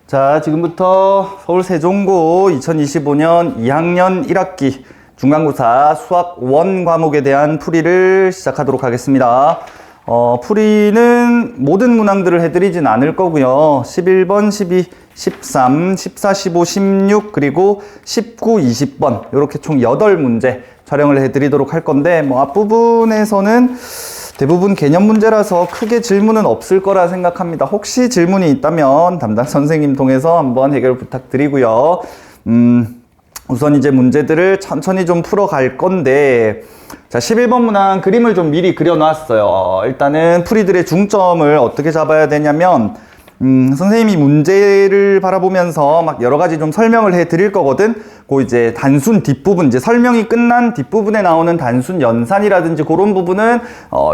자, 지금부터 서울 세종고 2025년 2학년 1학기 중간고사 수학 1 과목에 대한 풀이를 시작하도록 하겠습니다. 풀이는 모든 문항들을 해드리진 않을 거고요. 11번, 12, 13, 14, 15, 16, 그리고 19, 20번 이렇게 총 8문제 촬영을 해드리도록 할 건데 앞부분에서는 대부분 개념 문제라서 크게 질문은 없을 거라 생각합니다. 혹시 질문이 있다면 담당 선생님 통해서 한번 해결 부탁드리고요. 우선 이제 문제들을 천천히 좀 풀어갈 건데, 자, 11번 문항 그림을 좀 미리 그려놨어요. 일단은 풀이들의 중점을 어떻게 잡아야 되냐면, 선생님이 문제를 바라보면서 막 여러 가지 좀 설명을 해 드릴 거거든. 그 이제 단순 뒷부분, 이제 설명이 끝난 뒷부분에 나오는 단순 연산이라든지 그런 부분은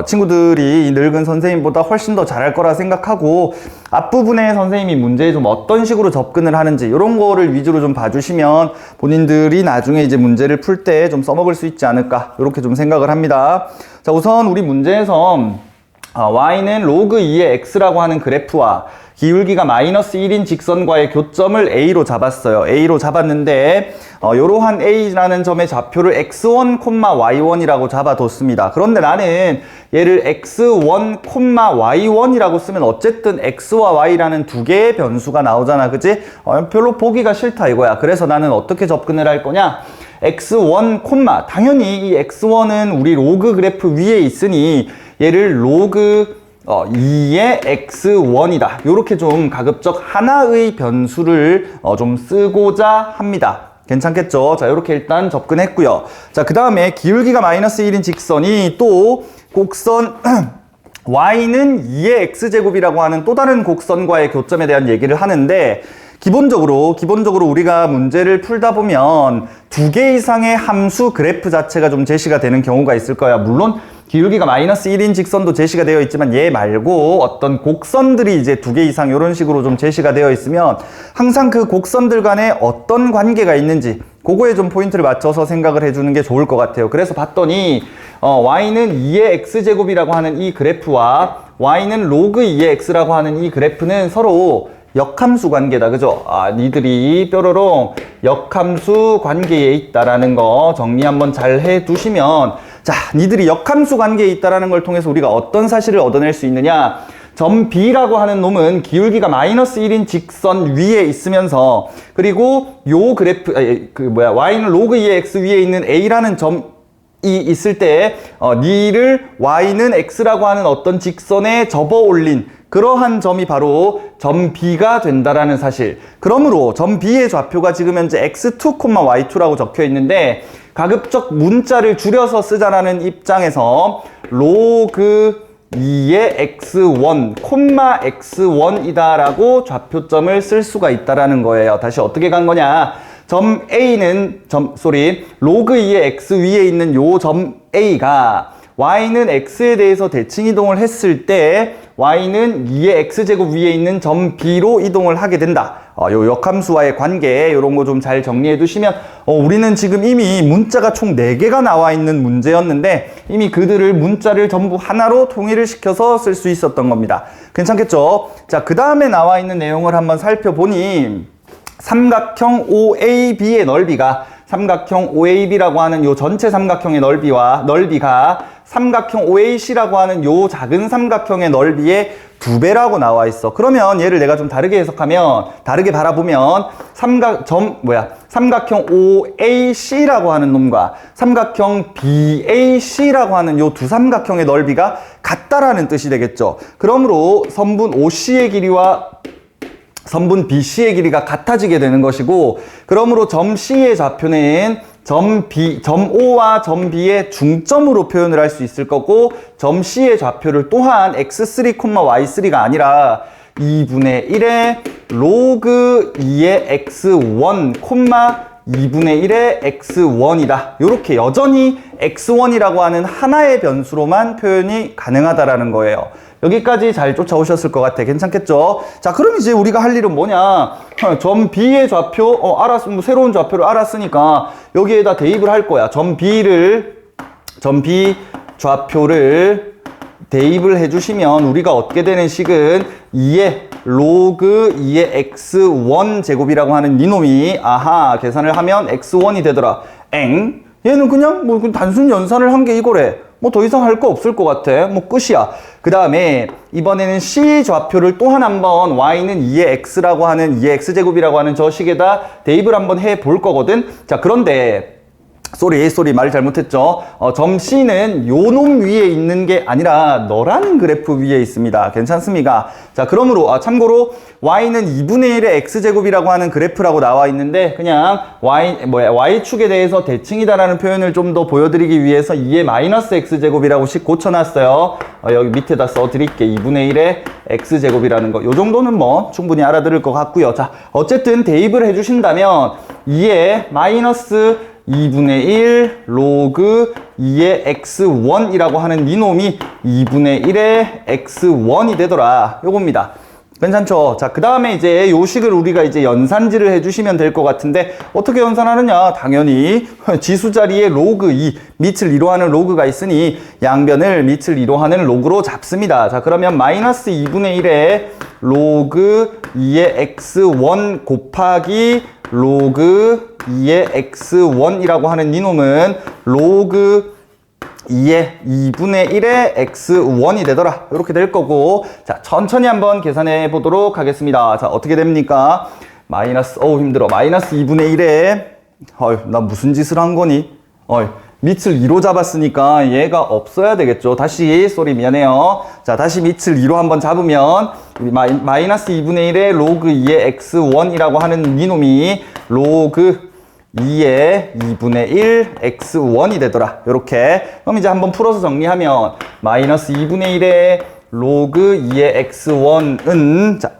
친구들이 이 늙은 선생님보다 훨씬 더 잘할 거라 생각하고, 앞부분에 선생님이 문제에 좀 어떤 식으로 접근을 하는지 이런 거를 위주로 좀 봐주시면 본인들이 나중에 이제 문제를 풀 때 좀 써먹을 수 있지 않을까, 이렇게 좀 생각을 합니다. 자, 우선 우리 문제에서 y는 로그 2의 x라고 하는 그래프와 기울기가 마이너스 1인 직선과의 교점을 A로 잡았어요. A로 잡았는데 이러한 A라는 점의 좌표를 x1, y1이라고 잡아뒀습니다. 그런데 나는 얘를 x1, y1이라고 쓰면 어쨌든 x와 y라는 두 개의 변수가 나오잖아, 그치? 별로 보기가 싫다 이거야. 그래서 나는 어떻게 접근을 할 거냐? x1, 당연히 이 x1은 우리 로그 그래프 위에 있으니 얘를 로그 2의 x1이다. 요렇게 좀 가급적 하나의 변수를 좀 쓰고자 합니다. 괜찮겠죠? 자, 요렇게 일단 접근했고요. 자, 그 다음에 기울기가 마이너스 1인 직선이 또 곡선 y는 2의 x제곱이라고 하는 또 다른 곡선과의 교점에 대한 얘기를 하는데, 기본적으로 우리가 문제를 풀다 보면 두 개 이상의 함수 그래프 자체가 좀 제시가 되는 경우가 있을 거야. 물론 기울기가 마이너스 1인 직선도 제시가 되어 있지만 얘 말고 어떤 곡선들이 이제 두 개 이상 이런 식으로 좀 제시가 되어 있으면 항상 그 곡선들 간에 어떤 관계가 있는지 그거에 좀 포인트를 맞춰서 생각을 해주는 게 좋을 것 같아요. 그래서 봤더니 y는 2의 x제곱이라고 하는 이 그래프와 y는 로그 2의 x라고 하는 이 그래프는 서로 역함수 관계다, 그죠? 니들이 뾰로롱 역함수 관계에 있다라는 거 정리 한번 잘 해두시면, 자, 니들이 역함수 관계에 있다라는 걸 통해서 우리가 어떤 사실을 얻어낼 수 있느냐? 점 B라고 하는 놈은 기울기가 마이너스 1인 직선 위에 있으면서, 그리고 요 그래프, y는 로그 2의 x 위에 있는 A라는 점이 있을 때, 니를 y는 x라고 하는 어떤 직선에 접어 올린 그러한 점이 바로 점 B가 된다라는 사실. 그러므로 점 B의 좌표가 지금 현재 x2, y2라고 적혀 있는데, 가급적 문자를 줄여서 쓰자라는 입장에서 로그 2의 x1, x1이다라고 좌표점을 쓸 수가 있다라는 거예요. 다시 어떻게 간 거냐? 점 A는 로그 2의 x 위에 있는 요 점 A가 y는 x에 대해서 대칭 이동을 했을 때 y는 2의 x제곱 위에 있는 점 B로 이동을 하게 된다. 요 역함수와의 관계, 요런 거 좀 잘 정리해 두시면, 우리는 지금 이미 문자가 총 4개가 나와 있는 문제였는데 이미 그들을 문자를 전부 하나로 통일을 시켜서 쓸 수 있었던 겁니다. 괜찮겠죠? 자, 그 다음에 나와 있는 내용을 한번 살펴보니, 삼각형 OAB의 넓이가 삼각형 OAB라고 하는 요 전체 삼각형의 넓이가 삼각형 OAC라고 하는 요 작은 삼각형의 넓이의 2배라고 나와 있어. 그러면 얘를 내가 좀 다르게 해석하면, 다르게 바라보면 삼각형 OAC라고 하는 놈과 삼각형 BAC라고 하는 요 두 삼각형의 넓이가 같다라는 뜻이 되겠죠. 그러므로 선분 OC의 길이와 선분 BC의 길이가 같아지게 되는 것이고, 그러므로 점 C의 좌표는 점 O와 점 B의 중점으로 표현을 할 수 있을 거고, 점 C의 좌표를 또한 x3, y3가 아니라 2분의 1의 로그 2의 x1, 2분의 1의 x1이다. 이렇게 여전히 x1이라고 하는 하나의 변수로만 표현이 가능하다라는 거예요. 여기까지 잘 쫓아오셨을 것 같아. 괜찮겠죠? 자, 그럼 이제 우리가 할 일은 뭐냐? 점 B의 좌표, 새로운 좌표를 알았으니까 여기에다 대입을 할 거야. 점 B 좌표를 대입을 해주시면 우리가 얻게 되는 식은 2의 로그 2의 x1 제곱이라고 하는 이놈이 아하 계산을 하면 x1이 되더라. 엥? 얘는 그냥 뭐 단순 연산을 한 게 이거래. 뭐 더 이상 할 거 없을 것 같아. 뭐 끝이야. 그 다음에 이번에는 C 좌표를 또한 한번 y는 2의 x라고 하는 2의 x제곱이라고 하는 저 식에다 대입을 한번 해 볼 거거든. 자, 그런데 쏘리 말 잘못했죠. 점 C는 요 놈 위에 있는 게 아니라 너라는 그래프 위에 있습니다. 괜찮습니까? 자, 그러므로 참고로 y는 2분의 1의 x제곱이라고 하는 그래프라고 나와 있는데 그냥 y축에 대해서 대칭이다라는 표현을 좀 더 보여드리기 위해서 2의 마이너스 x제곱이라고 식 고쳐놨어요. 여기 밑에다 써드릴게. 2분의 1의 x제곱이라는 거. 요 정도는 뭐 충분히 알아들을 것 같고요. 자, 어쨌든 대입을 해주신다면 2의 마이너스 2분의 1 로그 2의 x1이라고 하는 이놈이 2분의 1의 x1이 되더라. 요겁니다. 괜찮죠? 자, 그 다음에 이제 요 식을 우리가 이제 연산지를 해주시면 될 것 같은데 어떻게 연산하느냐? 당연히 지수 자리에 로그 2, 밑을 2로 하는 로그가 있으니 양변을 밑을 2로 하는 로그로 잡습니다. 자, 그러면 마이너스 2분의 1의 로그 2의 x1 곱하기 로그 2의 x1이라고 하는 이놈은 로그 2의 2분의 1의 x1이 되더라. 이렇게 될 거고, 자, 천천히 한번 계산해 보도록 하겠습니다. 자, 어떻게 됩니까? 마이너스, 힘들어. 마이너스 2분의 1에, 나 무슨 짓을 한 거니? 밑을 2로 잡았으니까 얘가 없어야 되겠죠. 다시, 쏘리 미안해요. 자, 다시 밑을 2로 한번 잡으면, 마이너스 2분의 1의 로그 2의 x1이라고 하는 이놈이 로그 2의 2분의 1 x1이 되더라. 요렇게. 그럼 이제 한번 풀어서 정리하면 마이너스 2분의 1의 로그 2의 x1은 자,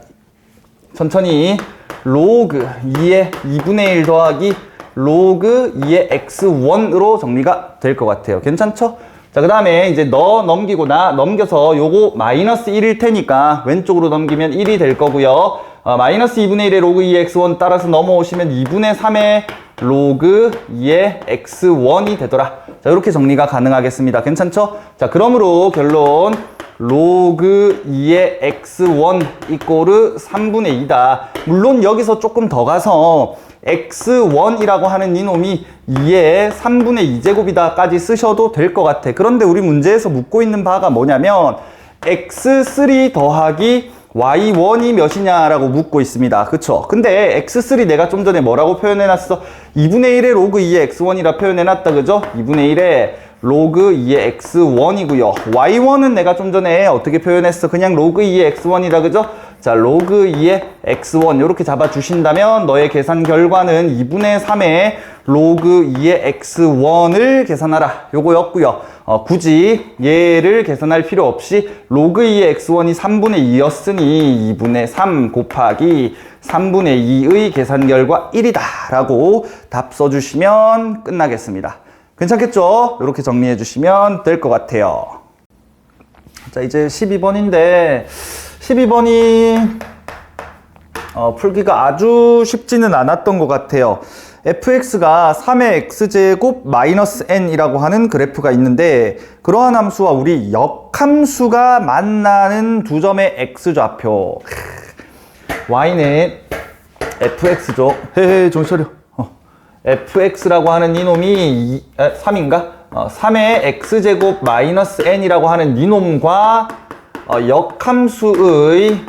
천천히 로그 2의 2분의 1 더하기 로그 2의 x1으로 정리가 될 것 같아요. 괜찮죠? 자, 그 다음에 이제 너 넘기고 나 넘겨서 요거 마이너스 1일 테니까 왼쪽으로 넘기면 1이 될 거고요. 마이너스 2분의 1의 로그 2의 x1 따라서 넘어오시면 2분의 3의 로그 2의 x1이 되더라. 자, 이렇게 정리가 가능하겠습니다. 괜찮죠? 자, 그러므로 결론 로그 2의 x1 이꼬르 3분의 2다. 물론 여기서 조금 더 가서 x1이라고 하는 이놈이 2의 3분의 2제곱이다까지 쓰셔도 될 것 같아. 그런데 우리 문제에서 묻고 있는 바가 뭐냐면 x3 더하기 y1이 몇이냐라고 묻고 있습니다. 그쵸? 근데 x3 내가 좀 전에 뭐라고 표현해놨어? 2분의 1의 로그 2의 x1이라 표현해놨다. 그죠? 2분의 1의 로그 2의 x1이고요. y1은 내가 좀 전에 어떻게 표현했어? 그냥 로그 2의 x1이다. 그죠? 자, 로그 2의 x1 이렇게 잡아주신다면 너의 계산 결과는 2분의 3의 로그 2의 x1을 계산하라. 요거였고요. 굳이 얘를 계산할 필요 없이 로그 2의 x1이 3분의 2였으니 2분의 3 곱하기 3분의 2의 계산 결과 1이다 라고 답 써주시면 끝나겠습니다. 괜찮겠죠? 이렇게 정리해 주시면 될 것 같아요. 자, 이제 12번인데 12번이 풀기가 아주 쉽지는 않았던 것 같아요. fx가 3의 x제곱 마이너스 n이라고 하는 그래프가 있는데 그러한 함수와 우리 역함수가 만나는 두 점의 x좌표 y는 fx죠. 정신 차려. fx라고 하는 이놈이 3인가? 3의 x제곱 마이너스 n이라고 하는 이놈과 역함수의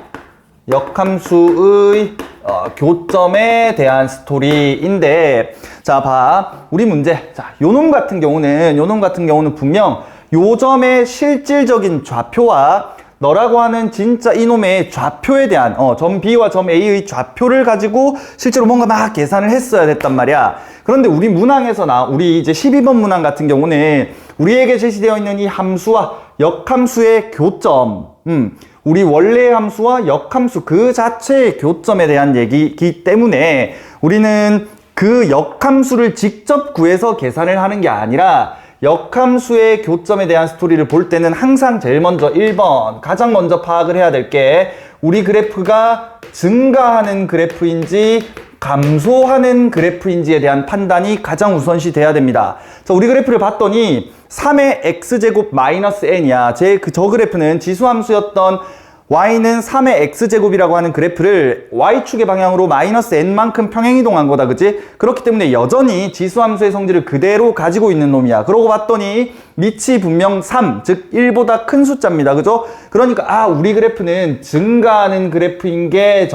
교점에 대한 스토리인데 자, 봐. 우리 문제. 자, 요놈 같은 경우는 분명 요 점의 실질적인 좌표와 너라고 하는 진짜 이놈의 좌표에 대한 점 B와 점 A의 좌표를 가지고 실제로 뭔가 막 계산을 했어야 됐단 말이야. 그런데 우리 문항에서 우리 이제 12번 문항 같은 경우는 우리에게 제시되어 있는 이 함수와 역함수의 교점, 우리 원래의 함수와 역함수 그 자체의 교점에 대한 얘기이기 때문에 우리는 그 역함수를 직접 구해서 계산을 하는 게 아니라 역함수의 교점에 대한 스토리를 볼 때는 항상 제일 먼저 1번 가장 먼저 파악을 해야 될 게 우리 그래프가 증가하는 그래프인지 감소하는 그래프인지에 대한 판단이 가장 우선시 돼야 됩니다. 자, 우리 그래프를 봤더니 3의 x제곱 마이너스 n이야. 저 그래프는 지수함수였던 y는 3의 x제곱이라고 하는 그래프를 y축의 방향으로 마이너스 n만큼 평행이동한 거다, 그치? 그렇기 때문에 여전히 지수함수의 성질을 그대로 가지고 있는 놈이야. 그러고 봤더니 밑이 분명 3, 즉 1보다 큰 숫자입니다, 그죠? 그러니까 우리 그래프는 증가하는 그래프인 게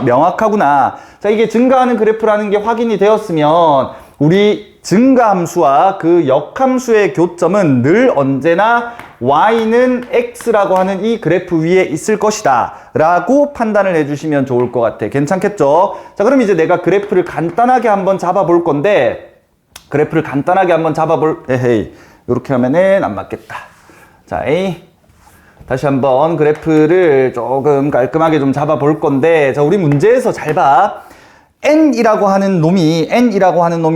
명확하구나. 자, 이게 증가하는 그래프라는 게 확인이 되었으면 우리 증가함수와 그 역함수의 교점은 늘 언제나 y는 x라고 하는 이 그래프 위에 있을 것이다 라고 판단을 해주시면 좋을 것 같아. 괜찮겠죠? 자, 그럼 이제 내가 그래프를 간단하게 한번 잡아볼 건데, 에헤이, 요렇게 하면은 안 맞겠다. 자, 다시 한번 그래프를 조금 깔끔하게 좀 잡아볼 건데, 자, 우리 문제에서 잘 봐. n이라고 하는 놈이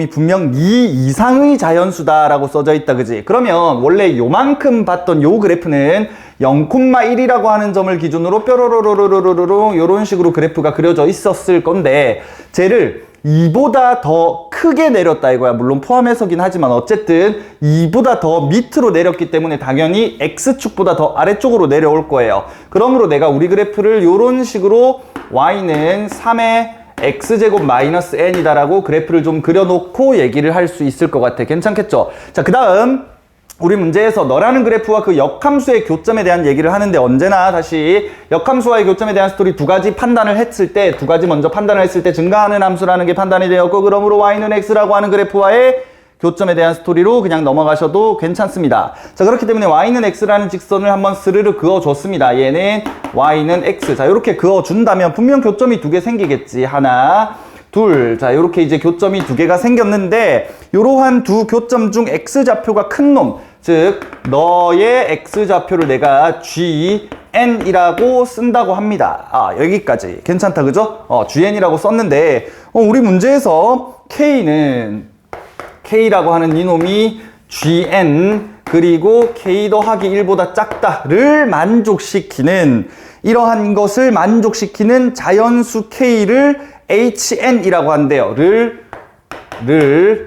분명 2 이상의 자연수다라고 써져 있다, 그지? 그러면 원래 요만큼 봤던 요 그래프는 0,1이라고 하는 점을 기준으로 뾰로로로로로로 요런 식으로 그래프가 그려져 있었을 건데, 쟤를 2보다 더 크게 내렸다 이거야. 물론 포함해서긴 하지만 어쨌든 2보다 더 밑으로 내렸기 때문에 당연히 x축보다 더 아래쪽으로 내려올 거예요. 그러므로 내가 우리 그래프를 요런 식으로 y는 3의 x제곱 마이너스 n이다 라고 그래프를 좀 그려놓고 얘기를 할 수 있을 것 같아. 괜찮겠죠? 자, 그 다음 우리 문제에서 너라는 그래프와 그 역함수의 교점에 대한 얘기를 하는데, 언제나 다시 역함수와의 교점에 대한 스토리 두 가지 먼저 판단을 했을 때 증가하는 함수라는 게 판단이 되었고, 그러므로 y는 x라고 하는 그래프와의 교점에 대한 스토리로 그냥 넘어가셔도 괜찮습니다. 자, 그렇기 때문에 y는 x라는 직선을 한번 스르르 그어줬습니다. 얘는 y는 x. 자, 이렇게 그어준다면 분명 교점이 두 개 생기겠지. 하나, 둘. 자, 이렇게 이제 교점이 두 개가 생겼는데, 이러한 두 교점 중 x좌표가 큰 놈, 즉 너의 x좌표를 내가 GN이라고 쓴다고 합니다. 여기까지 괜찮다, 그죠? GN이라고 썼는데, 우리 문제에서 K라고 하는 이놈이 GN 그리고 K 더하기 1보다 작다를 만족시키는, 이러한 것을 만족시키는 자연수 K를 HN이라고 한대요. 를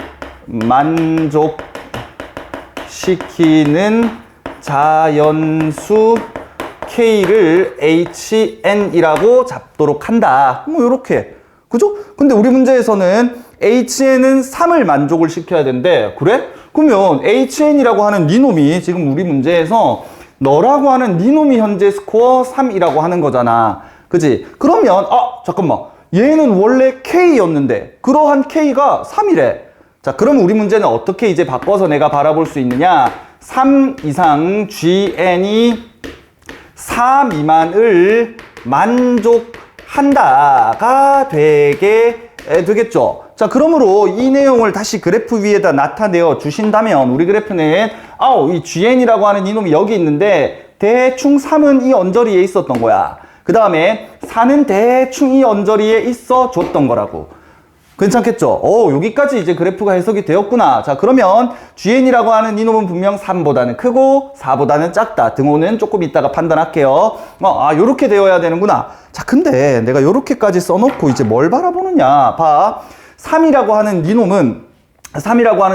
만족시키는 자연수 K를 HN이라고 잡도록 한다. 뭐 요렇게. 그죠? 근데 우리 문제에서는 HN은 3을 만족을 시켜야 된대. 그래? 그러면 HN이라고 하는 니놈이 지금 우리 문제에서 너라고 하는 니놈이 현재 스코어 3이라고 하는 거잖아. 그지? 그러면 잠깐만. 얘는 원래 K였는데 그러한 K가 3이래. 자, 그럼 우리 문제는 어떻게 이제 바꿔서 내가 바라볼 수 있느냐? 3 이상 GN이 4 미만을 만족한다가 되겠죠. 자, 그러므로 이 내용을 다시 그래프 위에다 나타내어 주신다면 우리 그래프는 이 GN이라고 하는 이놈이 여기 있는데 대충 3은 이 언저리에 있었던 거야. 그 다음에 4는 대충 이 언저리에 있어 줬던 거라고. 괜찮겠죠? 여기까지 이제 그래프가 해석이 되었구나. 자, 그러면 GN이라고 하는 이놈은 분명 3보다는 크고 4보다는 작다. 등호는 조금 이따가 판단할게요. 요렇게 되어야 되는구나. 자, 근데 내가 요렇게까지 써놓고 이제 뭘 바라보느냐. 봐. 3이라고 하는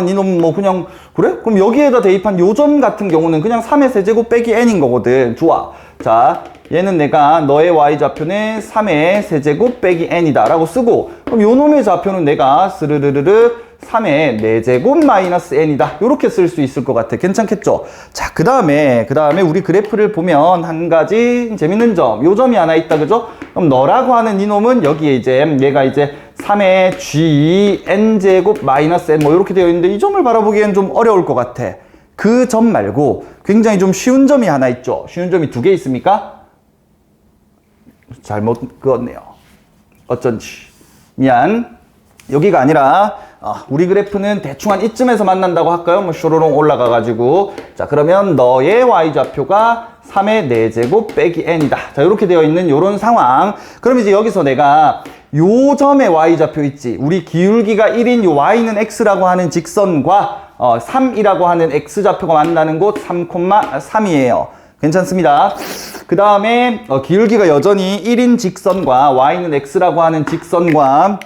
이놈은 뭐 그냥, 그래? 그럼 여기에다 대입한 요점 같은 경우는 그냥 3의 세제곱 빼기 n인 거거든. 좋아. 자, 얘는 내가 너의 y좌표는 3의 세제곱 빼기 n이다 라고 쓰고, 그럼 요 놈의 좌표는 내가 스르르르르 3의 4제곱 마이너스 n이다. 요렇게 쓸 수 있을 것 같아. 괜찮겠죠? 자, 그 다음에 우리 그래프를 보면 한 가지 재밌는 점, 요 점이 하나 있다. 그죠? 그럼 너라고 하는 이놈은 여기에 이제 얘가 이제 3의 GN제곱 마이너스 n 뭐 이렇게 되어 있는데, 이 점을 바라보기엔 좀 어려울 것 같아. 그 점 말고 굉장히 좀 쉬운 점이 하나 있죠. 쉬운 점이 두 개 있습니까? 잘못 그었네요. 어쩐지. 미안. 여기가 아니라 우리 그래프는 대충 한 이쯤에서 만난다고 할까요? 뭐 쇼로롱 올라가가지고. 자, 그러면 너의 y좌표가 3의 4제곱 빼기 n이다. 자, 이렇게 되어 있는 요런 상황. 그럼 이제 여기서 내가 요 점의 y좌표 있지. 우리 기울기가 1인 요 y는 x라고 하는 직선과 3이라고 하는 x좌표가 만나는 곳 3,3이에요. 괜찮습니다. 그 다음에 기울기가 여전히 1인 직선과 y는 x라고 하는 직선과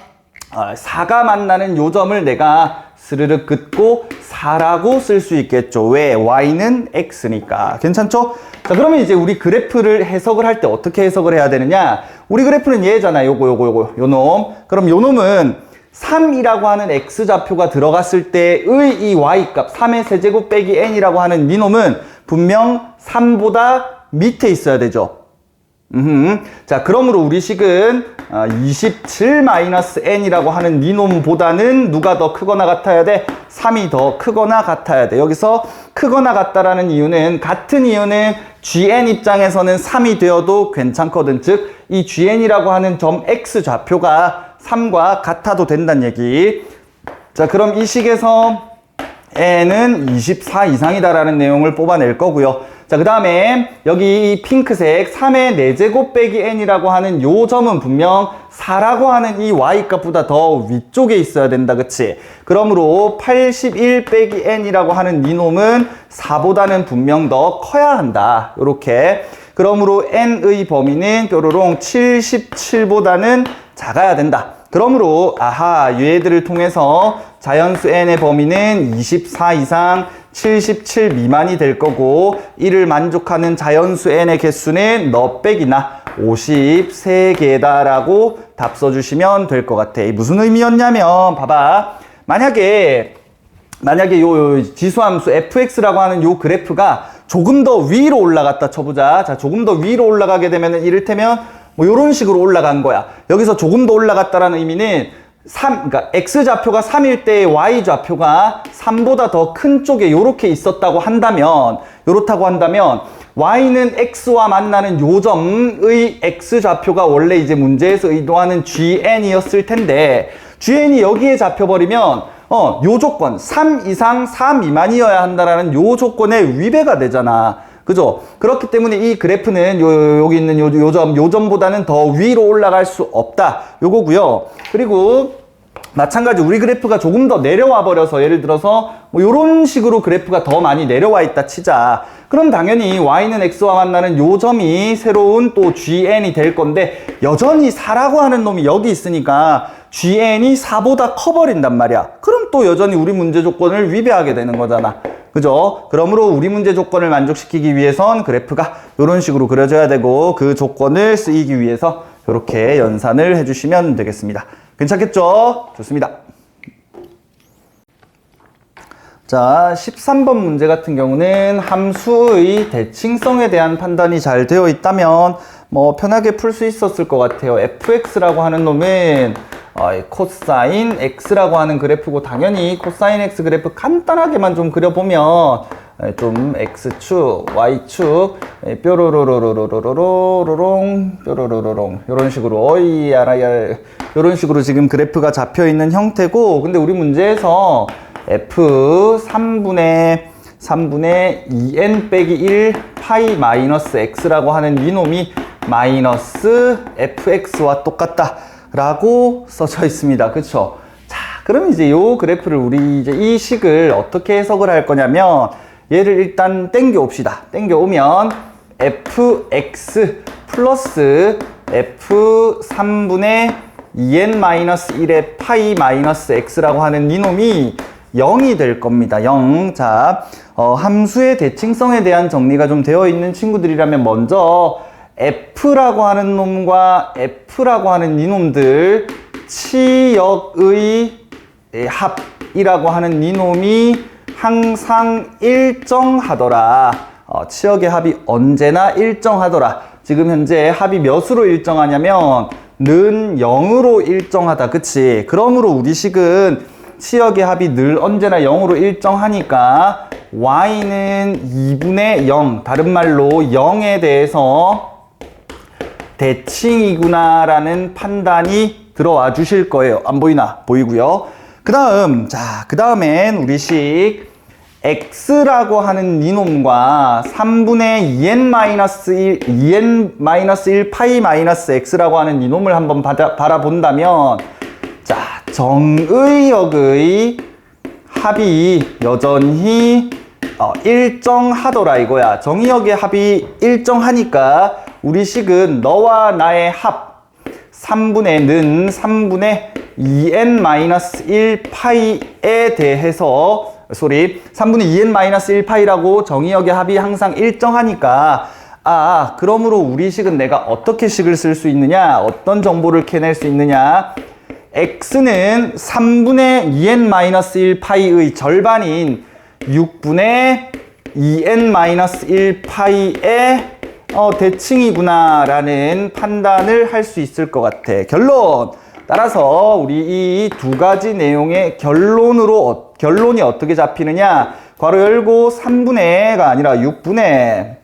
4가 만나는 요점을 내가 스르륵 긋고 4라고 쓸 수 있겠죠. 왜? y는 x니까. 괜찮죠? 자, 그러면 이제 우리 그래프를 해석을 할 때 어떻게 해석을 해야 되느냐? 우리 그래프는 얘잖아. 요 놈. 그럼 요 놈은 3이라고 하는 x좌표가 들어갔을 때의 이 y값, 3의 세제곱 빼기 n이라고 하는 이 놈은 분명 3보다 밑에 있어야 되죠. 자, 그러므로 우리 식은 27-n이라고 하는 니놈보다는 누가 더 크거나 같아야 돼? 3이 더 크거나 같아야 돼. 여기서 크거나 같다라는 이유는, 같은 이유는 gn 입장에서는 3이 되어도 괜찮거든. 즉, 이 gn이라고 하는 점 x 좌표가 3과 같아도 된다는 얘기. 자, 그럼 이 식에서 n은 24 이상이다라는 내용을 뽑아낼 거고요. 자, 그 다음에 여기 이 핑크색 3의 4제곱 빼기 n이라고 하는 요 점은 분명 4라고 하는 이 y값보다 더 위쪽에 있어야 된다. 그치? 그러므로 81 빼기 n이라고 하는 이 놈은 4보다는 분명 더 커야 한다. 요렇게. 그러므로 n의 범위는 뾰로롱 77보다는 작아야 된다. 그러므로 얘들을 통해서 자연수 n의 범위는 24 이상 77 미만이 될 거고, 이를 만족하는 자연수 n의 개수는 너 빼기나 53개다 라고 답 써주시면 될 것 같아. 무슨 의미였냐면, 봐봐. 만약에 요 지수함수 fx라고 하는 요 그래프가 조금 더 위로 올라갔다 쳐보자. 자, 조금 더 위로 올라가게 되면은 이를테면 뭐 요런 식으로 올라간 거야. 여기서 조금 더 올라갔다라는 의미는 그러니까 x좌표가 3일 때 y좌표가 3보다 더 큰 쪽에 요렇게 있었다고 한다면, 요렇다고 한다면 y는 x와 만나는 요점의 x좌표가 원래 이제 문제에서 의도하는 gn이었을 텐데, gn이 여기에 잡혀버리면 요 조건 3 이상 4 미만이어야 한다라는 요 조건에 위배가 되잖아. 그죠? 그렇기 때문에 이 그래프는 여기 있는 요점보다는 더 위로 올라갈 수 없다. 요거고요. 그리고 마찬가지 우리 그래프가 조금 더 내려와 버려서, 예를 들어서 뭐 요런 식으로 그래프가 더 많이 내려와 있다 치자. 그럼 당연히 y는 x와 만나는 요점이 새로운 또 gn이 될 건데, 여전히 4라고 하는 놈이 여기 있으니까 gn이 4보다 커버린단 말이야. 그럼 또 여전히 우리 문제 조건을 위배하게 되는 거잖아. 그죠? 그러므로 우리 문제 조건을 만족시키기 위해선 그래프가 이런 식으로 그려져야 되고, 그 조건을 쓰이기 위해서 이렇게 연산을 해주시면 되겠습니다. 괜찮겠죠? 좋습니다. 자, 13번 문제 같은 경우는 함수의 대칭성에 대한 판단이 잘 되어 있다면 뭐 편하게 풀 수 있었을 것 같아요. fx라고 하는 놈은 코사인 x라고 하는 그래프고, 당연히 코사인 x 그래프 간단하게만 좀 그려보면 좀 x축, y축, 뾰로로로로로로로롱, 뾰로로로롱 이런 식으로 이런 식으로 지금 그래프가 잡혀 있는 형태고, 근데 우리 문제에서 f 3분의 2n 빼기 1 파이 마이너스 x라고 하는 이 놈이 마이너스 fx와 똑같다 라고 써져 있습니다. 그쵸? 자, 그럼 이제 요 그래프를 우리 이제 이 식을 어떻게 해석을 할 거냐면, 얘를 일단 땡겨 옵시다. 땡겨 오면 fx 플러스 f 3분의 2n-1의 파이 마이너스 x라고 하는 이 놈이 0이 될 겁니다. 0. 자, 함수의 대칭성에 대한 정리가 좀 되어 있는 친구들이라면 먼저 f라고 하는 놈과 f라고 하는 이 놈들 치역의 합이라고 하는 이 놈이 항상 일정하더라. 치역의 합이 언제나 일정하더라. 지금 현재 합이 몇으로 일정하냐면 는 0으로 일정하다. 그치? 그러므로 우리 식은 치역의 합이 늘 언제나 0으로 일정하니까 y는 2분의 0, 다른 말로 0에 대해서 대칭이구나 라는 판단이 들어와 주실 거예요. 안 보이나? 보이고요. 그 다음엔 우리 식 x라고 하는 이 놈과 3분의 2n-1 파이 마이너스 x라고 하는 이 놈을 한번 바라본다면, 자, 정의역의 합이 여전히 일정하더라 이거야. 정의역의 합이 일정하니까 우리 식은 너와 나의 합 3분의 2n-1 파이에 대해서 3분의 2n-1 파이라고 정의역의 합이 항상 일정하니까 그러므로 우리 식은 내가 어떻게 식을 쓸 수 있느냐, 어떤 정보를 캐낼 수 있느냐, x는 3분의 2n-1 파이의 절반인 6분의 2n-1 파이의 대칭이구나 라는 판단을 할 수 있을 것 같아. 결론! 따라서 우리 이 두 가지 내용의 결론이 어떻게 잡히느냐, 괄호 열고 3분의가 아니라 6분의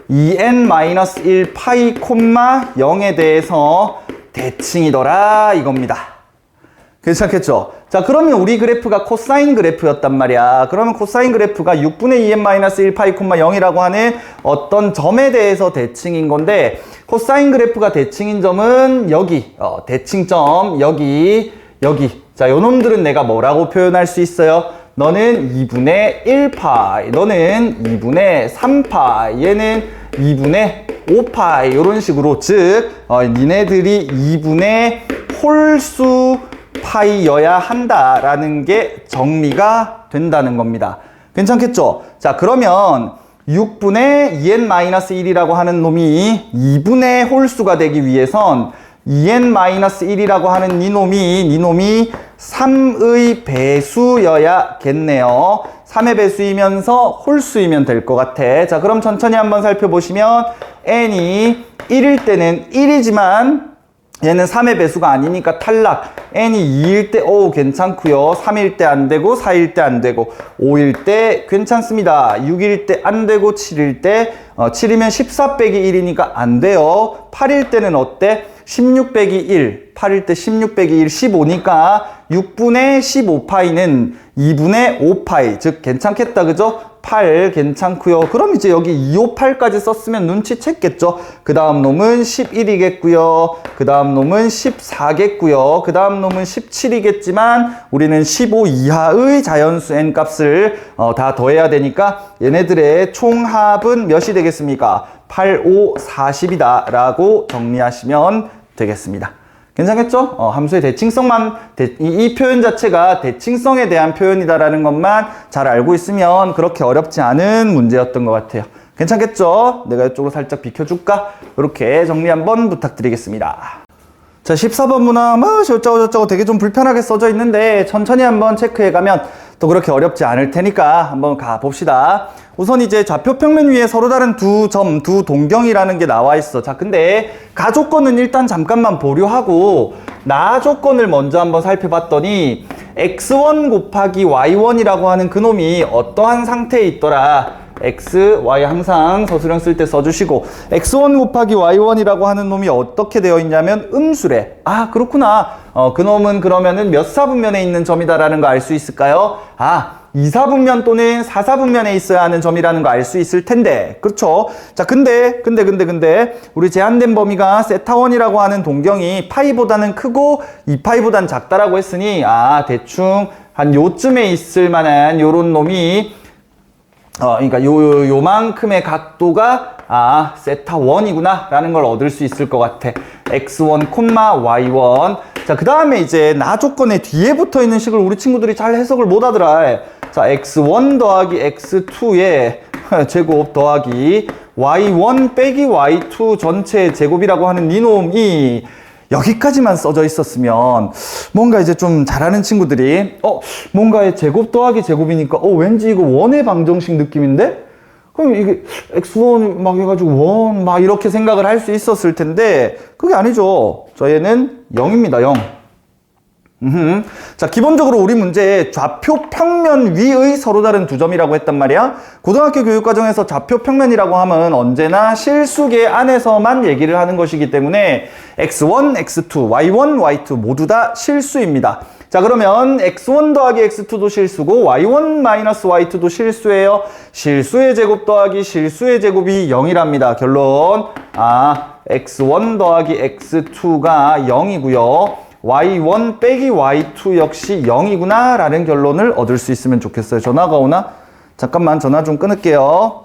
2n-1 파이 콤마 0에 대해서 대칭이더라 이겁니다. 괜찮겠죠? 자, 그러면 우리 그래프가 코사인 그래프였단 말이야. 그러면 코사인 그래프가 6분의 2n-1 파이 콤마 0이라고 하는 어떤 점에 대해서 대칭인 건데, 코사인 그래프가 대칭인 점은 여기, 대칭점 여기. 자, 요놈들은 내가 뭐라고 표현할 수 있어요? 너는 2분의 1파이, 너는 2분의 3파이, 얘는 2분의 5파이, 이런 식으로, 즉 니네들이 2분의 홀수 파이여야 한다라는 게 정리가 된다는 겁니다. 괜찮겠죠? 자, 그러면 6분의 2n-1이라고 하는 놈이 2분의 홀수가 되기 위해선 2n-1이라고 하는 이놈이 3의 배수여야겠네요. 3의 배수이면서 홀수이면 될 것 같아. 자, 그럼 천천히 한번 살펴보시면 n이 1일 때는 1이지만 얘는 3의 배수가 아니니까 탈락. n이 2일 때 괜찮고요. 3일 때 안 되고, 4일 때 안 되고, 5일 때 괜찮습니다. 6일 때 안 되고, 7일 때 7이면 14 빼기 1이니까 안 돼요. 8일 때는 어때? 16 빼기 1, 8일 때 16 빼기 1, 15니까 6분의 15파이는 2분의 5파이, 즉 괜찮겠다, 그죠? 8 괜찮고요. 그럼 이제 여기 258까지 썼으면 눈치챘겠죠? 그 다음 놈은 11이겠고요. 그 다음 놈은 14겠고요. 그 다음 놈은 17이겠지만 우리는 15 이하의 자연수 n 값을 다 더해야 되니까 얘네들의 총합은 몇이 되겠습니까? 8, 5, 40이다 라고 정리하시면 되겠습니다. 괜찮겠죠? 함수의 대칭성만, 이 표현 자체가 대칭성에 대한 표현이다라는 것만 잘 알고 있으면 그렇게 어렵지 않은 문제였던 것 같아요. 괜찮겠죠? 내가 이쪽으로 살짝 비켜줄까? 이렇게 정리 한번 부탁드리겠습니다. 자, 14번 문항, 어쩌고 되게 좀 불편하게 써져 있는데 천천히 한번 체크해가면 또 그렇게 어렵지 않을 테니까 한번 가봅시다. 우선 이제 좌표 평면 위에 서로 다른 두 점, 두 동경이라는 게 나와 있어. 자, 근데 가조건은 일단 잠깐만 보류하고 나 조건을 먼저 한번 살펴봤더니 x1 곱하기 y1이라고 하는 그놈이 어떠한 상태에 있더라. x, y 항상 서술형 쓸 때 써주시고, x1 곱하기 y1이라고 하는 놈이 어떻게 되어 있냐면 음수래. 그렇구나. 그놈은 그러면은 몇 사분면에 있는 점이다라는 거 알 수 있을까요? 2사분면 또는 4사분면에 있어야 하는 점이라는 거 알 수 있을 텐데. 그렇죠? 자, 근데 우리 제한된 범위가 세타1이라고 하는 동경이 파이보다는 크고 2파이보다는 작다라고 했으니 대충 한 요쯤에 있을 만한 요런 놈이 그러니까 요만큼의 각도가 세타1이구나 라는 걸 얻을 수 있을 것 같아. x1, y1. 자, 그 다음에 이제 나 조건의 뒤에 붙어 있는 식을 우리 친구들이 잘 해석을 못 하더라. 자, x1 더하기 x2의 제곱 더하기 y1 빼기 y2 전체 제곱이라고 하는 이놈이 여기까지만 써져 있었으면 뭔가 이제 좀 잘하는 친구들이 뭔가의 제곱 더하기 제곱이니까 왠지 이거 원의 방정식 느낌인데? 그럼 이게 x1 막 해가지고 원 막 이렇게 생각을 할 수 있었을 텐데 그게 아니죠. 얘는 0입니다. 0. 자, 기본적으로 우리 문제에 좌표 평면 위의 서로 다른 두 점이라고 했단 말이야. 고등학교 교육과정에서 좌표 평면이라고 하면 언제나 실수계 안에서만 얘기를 하는 것이기 때문에 x1, x2, y1, y2 모두 다 실수입니다. 자, 그러면 x1 더하기 x2도 실수고 y1 마이너스 y2도 실수예요. 실수의 제곱 더하기 실수의 제곱이 0이랍니다. 결론 x1 더하기 x2가 0이고요. y1 빼기 y2 역시 0이구나 라는 결론을 얻을 수 있으면 좋겠어요. 전화가 오나? 잠깐만 전화 좀 끊을게요.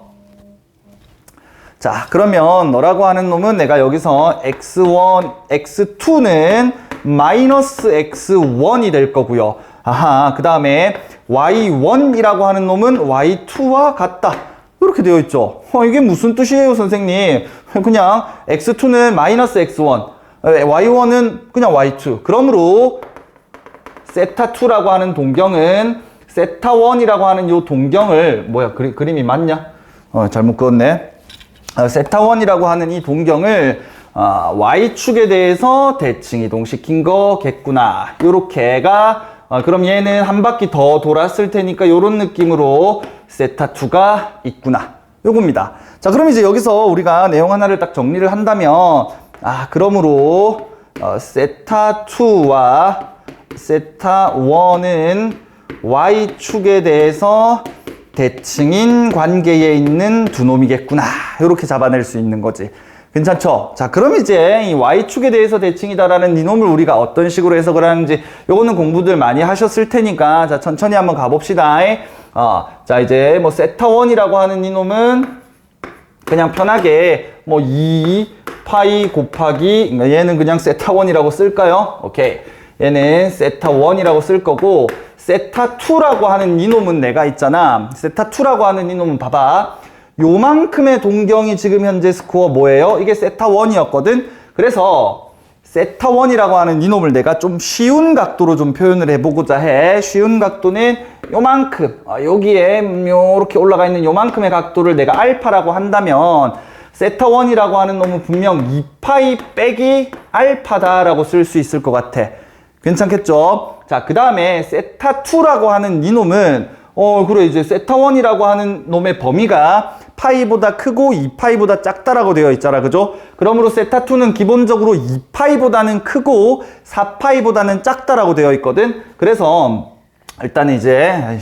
자, 그러면 너라고 하는 놈은 내가 여기서 x1, x2는 마이너스 x1이 될 거고요. 아하, 그 다음에 y1이라고 하는 놈은 y2와 같다. 이렇게 되어 있죠. 이게 무슨 뜻이에요, 선생님? 그냥 x2는 마이너스 x1, y1은 그냥 y2. 그러므로 세타2라고 하는 동경은 세타1이라고 하는 요 동경을, 뭐야, 그림이 맞냐? 잘못 그었네. 세타1이라고 하는 이 동경을 y축에 대해서 대칭 이동시킨 거겠구나. 요렇게가 그럼 얘는 한 바퀴 더 돌았을 테니까 요런 느낌으로 세타2가 있구나. 요겁니다. 자, 그럼 이제 여기서 우리가 내용 하나를 딱 정리를 한다면, 그러므로 세타2와 세타1은 y축에 대해서 대칭인 관계에 있는 두 놈이겠구나. 이렇게 잡아낼 수 있는 거지. 괜찮죠? 자, 그럼 이제 이 y축에 대해서 대칭이다라는 이 놈을 우리가 어떤 식으로 해석을 하는지 요거는 공부들 많이 하셨을 테니까 자, 천천히 한번 가봅시다. 자, 이제 뭐 세타1이라고 하는 이 놈은 그냥 편하게 뭐 2파이 곱하기, 얘는 그냥 세타1이라고 쓸까요? 오케이. 얘는 세타1이라고 쓸 거고, 세타2라고 하는 이놈은 내가 있잖아. 세타2라고 하는 이놈은 봐봐. 요만큼의 동경이 지금 현재 스코어 뭐예요? 이게 세타1이었거든? 그래서 세타1이라고 하는 이놈을 내가 좀 쉬운 각도로 좀 표현을 해보고자 해. 쉬운 각도는 요만큼, 여기에 요렇게 올라가 있는 요만큼의 각도를 내가 알파라고 한다면 세타1이라고 하는 놈은 분명 2파이 빼기 알파다라고 쓸 수 있을 것 같아. 괜찮겠죠? 자, 그 다음에 세타2라고 하는 이 놈은 그래, 이제 세타1이라고 하는 놈의 범위가 파이보다 크고 2파이보다 작다라고 되어 있잖아. 그죠? 그러므로 세타2는 기본적으로 2파이보다는 크고 4파이보다는 작다라고 되어 있거든. 그래서 일단 이제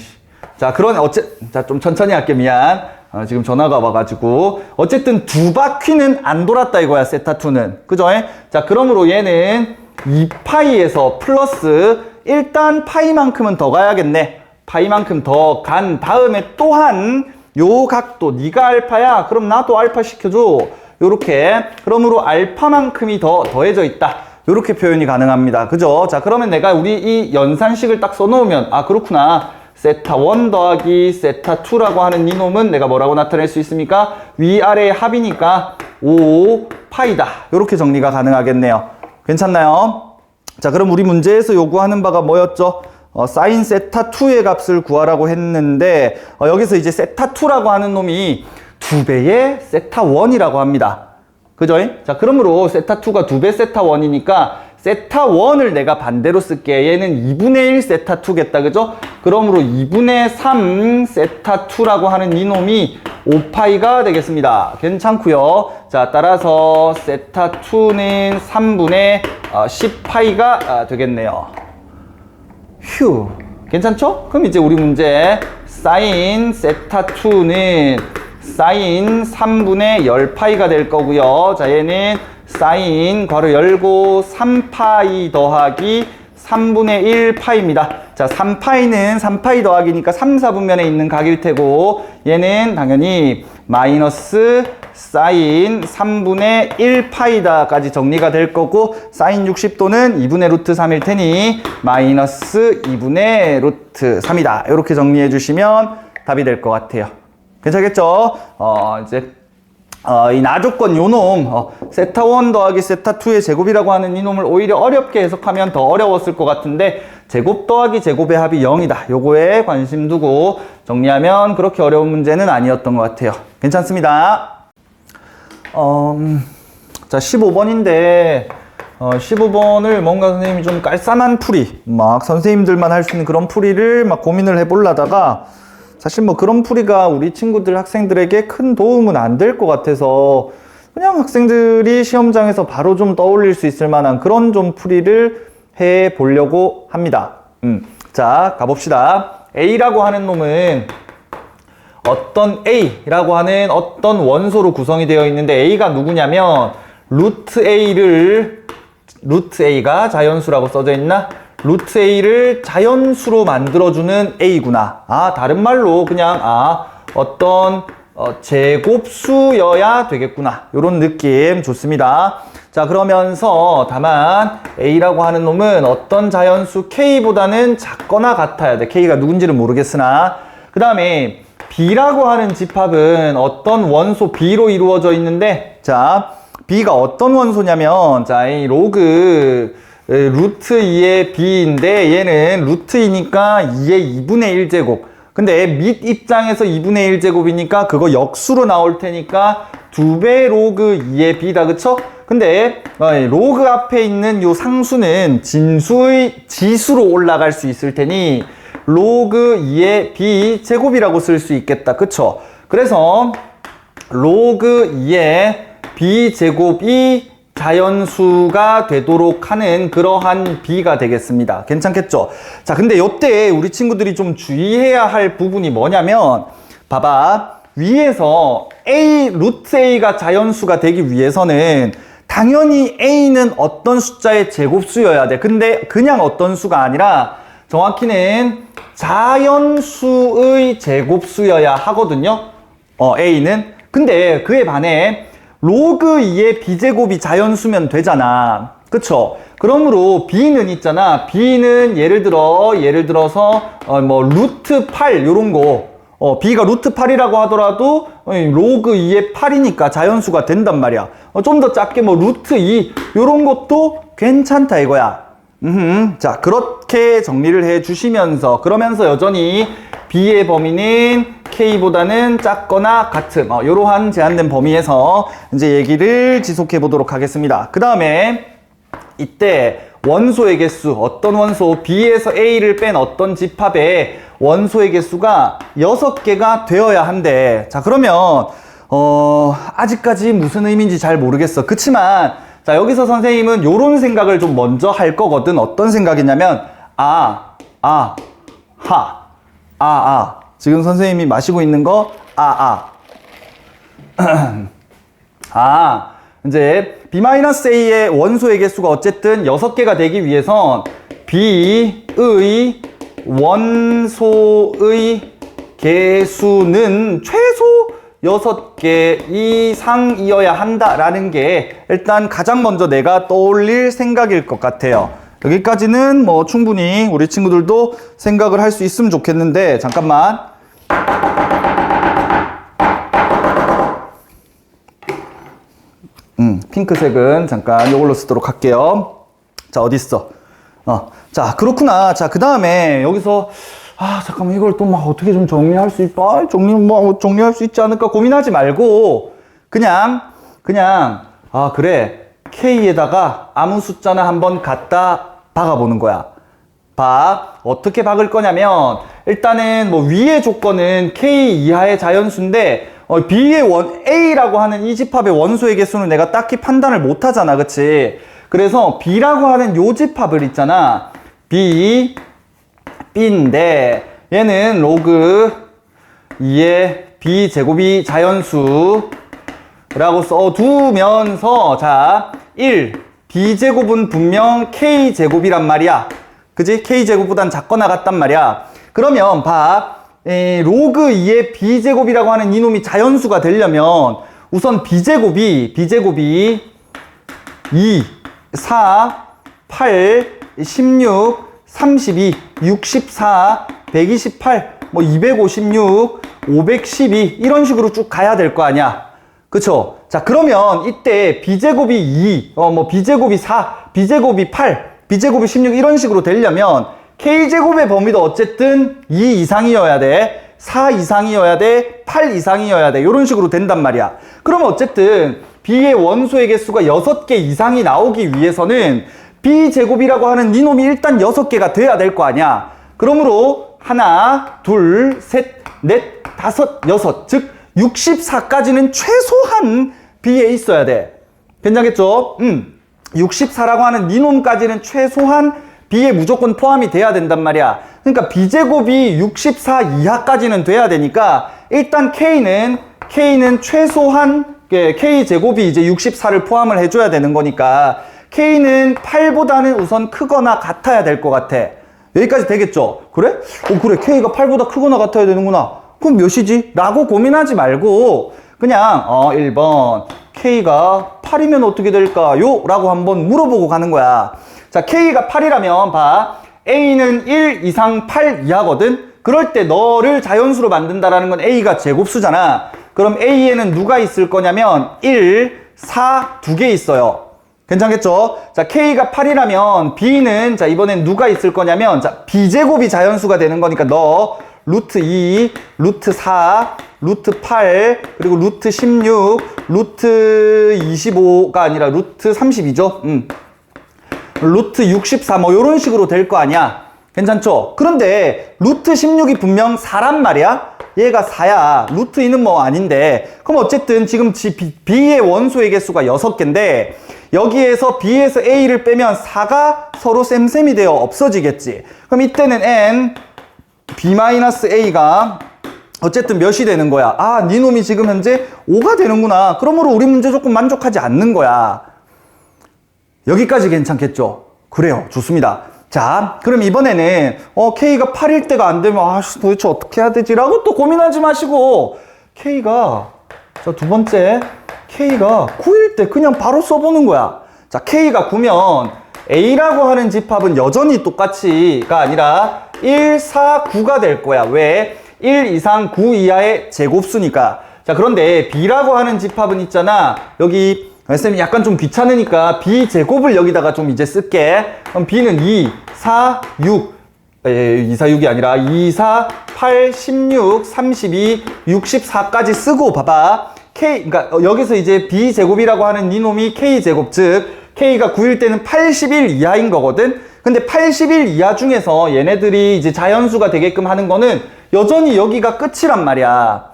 자, 자, 좀 천천히 할게. 미안. 지금 전화가 와가지고 어쨌든 두 바퀴는 안 돌았다 이거야, 세타2는. 그죠? 자, 그러므로 얘는 2파이에서 플러스 일단 파이만큼은 더 가야겠네. 파이만큼 더 간 다음에 또한 요 각도, 네가 알파야, 그럼 나도 알파 시켜줘. 요렇게. 그러므로 알파만큼이 더 더해져 있다. 요렇게 표현이 가능합니다. 그죠? 자, 그러면 내가 우리 이 연산식을 딱 써놓으면, 그렇구나. 세타1 더하기 세타2라고 하는 이 놈은 내가 뭐라고 나타낼 수 있습니까? 위아래의 합이니까 5파이다. 요렇게 정리가 가능하겠네요. 괜찮나요? 자, 그럼 우리 문제에서 요구하는 바가 뭐였죠? 사인 세타2의 값을 구하라고 했는데 여기서 이제 세타2라고 하는 놈이 2배의 세타1이라고 합니다. 그죠? 자, 그러므로 세타2가 2배 세타1이니까 세타1을 내가 반대로 쓸게. 얘는 2분의 1 세타2겠다. 그죠? 그러므로 2분의 3 세타2라고 하는 이 놈이 5파이가 되겠습니다. 괜찮고요. 자, 따라서 세타2는 3분의 10파이가 되겠네요. 휴. 괜찮죠? 그럼 이제 우리 문제 사인 세타2는 사인 3분의 10파이가 될 거고요. 자, 얘는 사인 괄호 열고 3파이 더하기 3분의 1파이입니다. 자, 3파이는 3파이 더하기니까 3, 4분면에 있는 각일 테고 얘는 당연히 마이너스 사인 3분의 1파이다까지 정리가 될 거고 사인 60도는 2분의 루트 3일 테니 마이너스 2분의 루트 3이다. 이렇게 정리해 주시면 답이 될 것 같아요. 괜찮겠죠? 이제 이 나조건 요놈 세타1 더하기 세타2의 제곱이라고 하는 이 놈을 오히려 어렵게 해석하면 더 어려웠을 것 같은데 제곱 더하기 제곱의 합이 0이다. 요거에 관심 두고 정리하면 그렇게 어려운 문제는 아니었던 것 같아요. 괜찮습니다. 자, 15번인데 15번을 뭔가 선생님이 좀 깔쌈한 풀이 막 선생님들만 할 수 있는 그런 풀이를 막 고민을 해보려다가 사실 뭐 그런 풀이가 우리 친구들 학생들에게 큰 도움은 안 될 것 같아서 그냥 학생들이 시험장에서 바로 좀 떠올릴 수 있을 만한 그런 좀 풀이를 해 보려고 합니다. 자, 가봅시다. A라고 하는 놈은 어떤 A라고 하는 어떤 원소로 구성이 되어 있는데 A가 누구냐면 루트 A가 자연수라고 써져 있나? 루트 A를 자연수로 만들어주는 A구나. 다른 말로 그냥 어떤 제곱수여야 되겠구나. 요런 느낌 좋습니다. 자, 그러면서 다만 A라고 하는 놈은 어떤 자연수 K보다는 작거나 같아야 돼. K가 누군지는 모르겠으나. 그 다음에 B라고 하는 집합은 어떤 원소 B로 이루어져 있는데, 자, B가 어떤 원소냐면, 자, 이 로그 루트 2의 B인데 얘는 루트 2니까 2의 2분의 1제곱. 근데 밑 입장에서 2분의 1제곱이니까 그거 역수로 나올 테니까 2배 로그 2의 B다. 그쵸? 근데 로그 앞에 있는 요 상수는 진수의 지수로 올라갈 수 있을 테니 로그 2의 B 제곱이라고 쓸 수 있겠다. 그쵸? 그래서 로그 2의 B 제곱이 자연수가 되도록 하는 그러한 B가 되겠습니다. 괜찮겠죠? 자, 근데 요때 우리 친구들이 좀 주의해야 할 부분이 뭐냐면, 봐봐. 위에서 루트 A가 자연수가 되기 위해서는 당연히 A는 어떤 숫자의 제곱수여야 돼. 근데 그냥 어떤 수가 아니라 정확히는 자연수의 제곱수여야 하거든요. A는. 근데 그에 반해 로그 2의 B제곱이 자연수면 되잖아. 그쵸? 그러므로 B는 있잖아. B는 예를 들어서 뭐 루트 8 요런 거. B가 루트 8이라고 하더라도 로그 2의 8이니까 자연수가 된단 말이야. 좀 더 작게 뭐 루트 2 요런 것도 괜찮다 이거야. 자, 그렇게 정리를 해 주시면서, 그러면서 여전히 B의 범위는 K보다는 작거나 같음, 이러한 제한된 범위에서 이제 얘기를 지속해 보도록 하겠습니다. 그 다음에 이때 원소의 개수, 어떤 원소, B에서 A를 뺀 어떤 집합의 원소의 개수가 6개가 되어야 한대. 자, 그러면 아직까지 무슨 의미인지 잘 모르겠어. 그치만 자, 여기서 선생님은 요런 생각을 좀 먼저 할 거거든. 어떤 생각이냐면 지금 선생님이 마시고 있는 거 이제 B-A의 원소의 개수가 어쨌든 6개가 되기 위해선 B의 원소의 개수는 최소 6개 이상이어야 한다라는 게 일단 가장 먼저 내가 떠올릴 생각일 것 같아요. 여기까지는 뭐 충분히 우리 친구들도 생각을 할 수 있으면 좋겠는데, 잠깐만. 핑크색은 잠깐 이걸로 쓰도록 할게요. 자, 어딨어? 자, 그렇구나. 자, 그 다음에 여기서 잠깐만, 이걸 또 막 어떻게 좀 정리할 수 있을까? 정리할 수 있지 않을까? 고민하지 말고, 그냥, 그래. K에다가 아무 숫자나 한번 갖다 박아보는 거야. 어떻게 박을 거냐면, 일단은 뭐 위의 조건은 K 이하의 자연수인데, B의 A라고 하는 이 집합의 원소의 개수는 내가 딱히 판단을 못 하잖아. 그치? 그래서 B라고 하는 요 집합을 있잖아. B인데 얘는 로그 2의 B제곱이 자연수라고 써두면서, 자, 1. B제곱은 분명 K제곱이란 말이야. 그지? K제곱보단 작거나 같단 말이야. 그러면 로그 2의 B제곱이라고 하는 이놈이 자연수가 되려면 우선 B제곱이 2, 4, 8, 16, 32, 64, 128, 뭐 256, 512 이런 식으로 쭉 가야 될 거 아니야. 그쵸? 자, 그러면 이때 B제곱이 2, B제곱이 4, B제곱이 8, B제곱이 16 이런 식으로 되려면 K제곱의 범위도 어쨌든 2 이상이어야 돼. 4 이상이어야 돼. 8 이상이어야 돼. 이런 식으로 된단 말이야. 그러면 어쨌든 B의 원소의 개수가 6개 이상이 나오기 위해서는 B제곱이라고 하는 이놈이 일단 6개가 돼야 될 거 아니야. 그러므로 하나, 둘, 셋, 넷, 다섯, 여섯, 즉 64까지는 최소한 B에 있어야 돼. 괜찮겠죠? 64라고 하는 이놈까지는 최소한 B에 무조건 포함이 돼야 된단 말이야. 그러니까 B제곱이 64 이하까지는 돼야 되니까 일단 K는 최소한 K제곱이 이제 64를 포함을 해줘야 되는 거니까 K는 8보다는 우선 크거나 같아야 될 것 같아. 여기까지 되겠죠? 그래? 그래. K가 8보다 크거나 같아야 되는구나. 그럼 몇이지? 라고 고민하지 말고 그냥 1번 K가 8이면 어떻게 될까요? 라고 한번 물어보고 가는 거야. 자, K가 8이라면 봐. A는 1 이상 8 이하거든. 그럴 때 너를 자연수로 만든다라는 건 A가 제곱수잖아. 그럼 A에는 누가 있을 거냐면 1, 4 두 개 있어요. 괜찮겠죠? 자, K가 8이라면 B는 자, 이번엔 누가 있을 거냐면 자, B제곱이 자연수가 되는 거니까 너 루트 2, 루트 4, 루트 8, 그리고 루트 16, 루트 25가 아니라 루트 32죠? 루트 64 뭐 이런 식으로 될 거 아니야. 괜찮죠? 그런데 루트 16이 분명 4란 말이야. 얘가 4야. 루트 2는 뭐 아닌데. 그럼 어쨌든 지금 B의 원소의 개수가 6개인데 여기에서 B에서 A를 빼면 4가 서로 쌤쌤이 되어 없어지겠지. 그럼 이때는 N B-A가 어쨌든 몇이 되는 거야. 아, 네 놈이 지금 현재 5가 되는구나. 그러므로 우리 문제 조금 만족하지 않는 거야. 여기까지 괜찮겠죠? 그래요. 좋습니다. 자, 그럼 이번에는 K가 8일 때가 안 되면 도대체 어떻게 해야 되지? 라고 또 고민하지 마시고 K가 자, 두 번째 K가 9일 때 그냥 바로 써보는 거야. 자, K가 9면 A라고 하는 집합은 여전히 똑같이가 아니라 1, 4, 9가 될 거야. 왜? 1 이상 9 이하의 제곱수니까. 자, 그런데 B라고 하는 집합은 있잖아. 여기 쌤이 약간 좀 귀찮으니까 B 제곱을 여기다가 좀 이제 쓸게. 그럼 B는 2, 4, 6 2, 4, 6이 아니라 2, 4, 8, 16, 32, 64까지 쓰고 봐봐. K, 그러니까 여기서 이제 B 제곱이라고 하는 이놈이 K 제곱, 즉 K가 9일 때는 81 이하인 거거든. 근데 81 이하 중에서 얘네들이 이제 자연수가 되게끔 하는 거는 여전히 여기가 끝이란 말이야.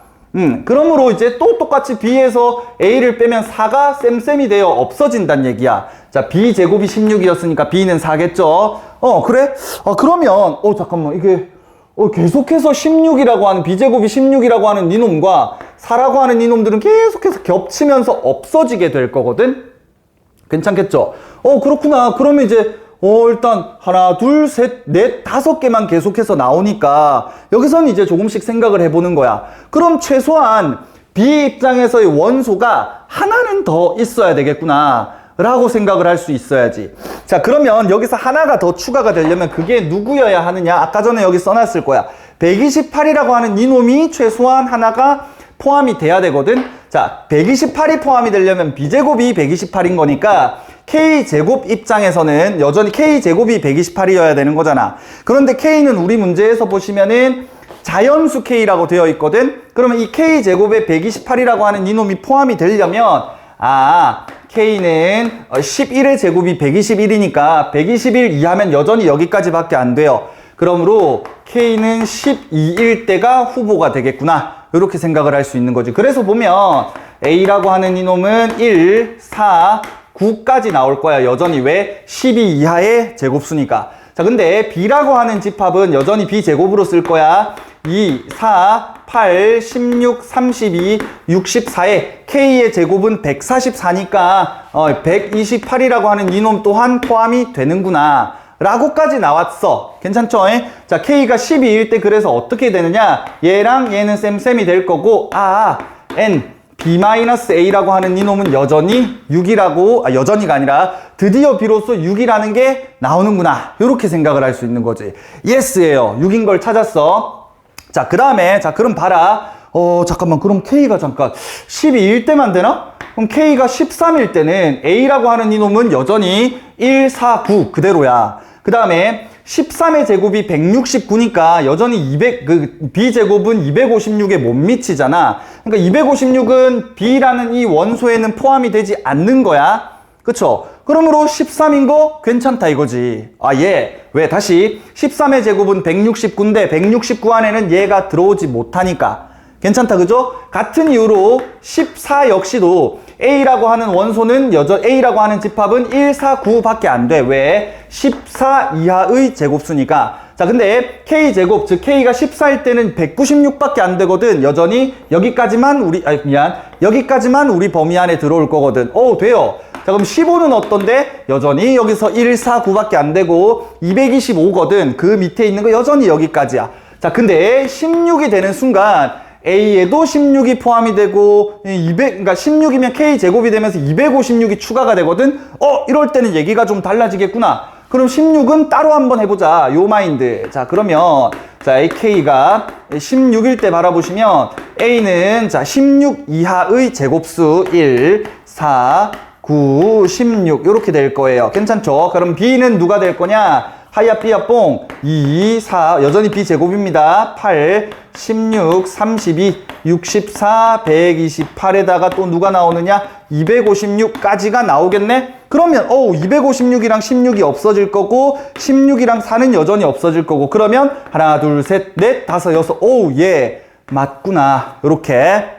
그러므로 이제 또 똑같이 B에서 A를 빼면 4가 쌤쌤이 되어 없어진다는 얘기야. 자, B 제곱이 16이었으니까 B는 4겠죠? 그래? 그러면, 잠깐만, 이게, 계속해서 16이라고 하는, B 제곱이 16이라고 하는 이놈과 4라고 하는 이놈들은 계속해서 겹치면서 없어지게 될 거거든? 괜찮겠죠? 그렇구나. 그러면 이제, 일단 하나, 둘, 셋, 넷, 5개만 계속해서 나오니까 여기서는 이제 조금씩 생각을 해보는 거야. 그럼 최소한 B 입장에서의 원소가 하나는 더 있어야 되겠구나 라고 생각을 할 수 있어야지. 자, 그러면 여기서 하나가 더 추가가 되려면 그게 누구여야 하느냐? 아까 전에 여기 써놨을 거야. 128이라고 하는 이놈이 최소한 하나가 포함이 돼야 되거든. 자, 128이 포함이 되려면 B제곱이 128인 거니까 K제곱 입장에서는 여전히 K제곱이 128이어야 되는 거잖아. 그런데 K는 우리 문제에서 보시면은 자연수 K라고 되어 있거든. 그러면 이 K제곱에 128이라고 하는 이놈이 포함이 되려면 K는 11의 제곱이 121이니까 121 이하면 여전히 여기까지밖에 안 돼요. 그러므로 K는 12일 때가 후보가 되겠구나. 이렇게 생각을 할 수 있는 거지. 그래서 보면 A라고 하는 이놈은 1, 4, 9까지 나올 거야. 여전히 왜? 12 이하의 제곱수니까. 자, 근데 B라고 하는 집합은 여전히 B 제곱으로 쓸 거야. 2, 4, 8, 16, 32, 64에 K의 제곱은 144니까 128이라고 하는 이놈 또한 포함이 되는구나 라고까지 나왔어. 괜찮죠? 자, K가 12일 때 그래서 어떻게 되느냐? 얘랑 얘는 쌤쌤이 될 거고 N B-A라고 하는 이놈은 여전히 6이라고, 여전히가 아니라 드디어 비로소 6이라는 게 나오는구나. 이렇게 생각을 할 수 있는 거지. 예스예요. 6인 걸 찾았어. 자, 그 다음에, 자, 그럼 봐라. 잠깐만. 그럼 K가 잠깐 12일 때만 되나? 그럼 K가 13일 때는 A라고 하는 이놈은 여전히 1, 4, 9 그대로야. 그 다음에 13의 제곱이 169니까 여전히 B제곱은 256에 못 미치잖아. 그러니까 256은 B라는 이 원소에는 포함이 되지 않는 거야. 그쵸? 그러므로 13인 거 괜찮다 이거지. 왜? 다시 13의 제곱은 169인데 169 안에는 얘가 들어오지 못하니까. 괜찮다, 그죠? 같은 이유로 14 역시도 A라고 하는 원소는 A라고 하는 집합은 1, 4, 9밖에 안 돼. 왜? 14 이하의 제곱수니까. 자, 근데 K제곱, 즉 K가 14일 때는 196밖에 안 되거든. 여전히 여기까지만 우리 범위 안에 들어올 거거든. 돼요. 자, 그럼 15는 어떤데? 여전히 여기서 1, 4, 9밖에 안 되고 225거든. 그 밑에 있는 거 여전히 여기까지야. 자, 근데 16이 되는 순간 A에도 16이 포함이 되고 그러니까 16이면 K 제곱이 되면서 256이 추가가 되거든. 이럴 때는 얘기가 좀 달라지겠구나. 그럼 16은 따로 한번 해보자. 요 마인드. 자, 그러면 자, K가 16일 때 바라보시면 A는 자, 16 이하의 제곱수 1, 4, 9, 16 이렇게 될 거예요. 괜찮죠? 그럼 B는 누가 될 거냐? 하야 삐야 뽕 2, 4 여전히 B제곱입니다. 8, 16, 32, 64, 128에다가 또 누가 나오느냐? 256까지가 나오겠네? 그러면 256이랑 16이 없어질 거고 16이랑 4는 여전히 없어질 거고 그러면 하나, 둘, 셋, 넷, 다섯, 여섯 예 맞구나. 요렇게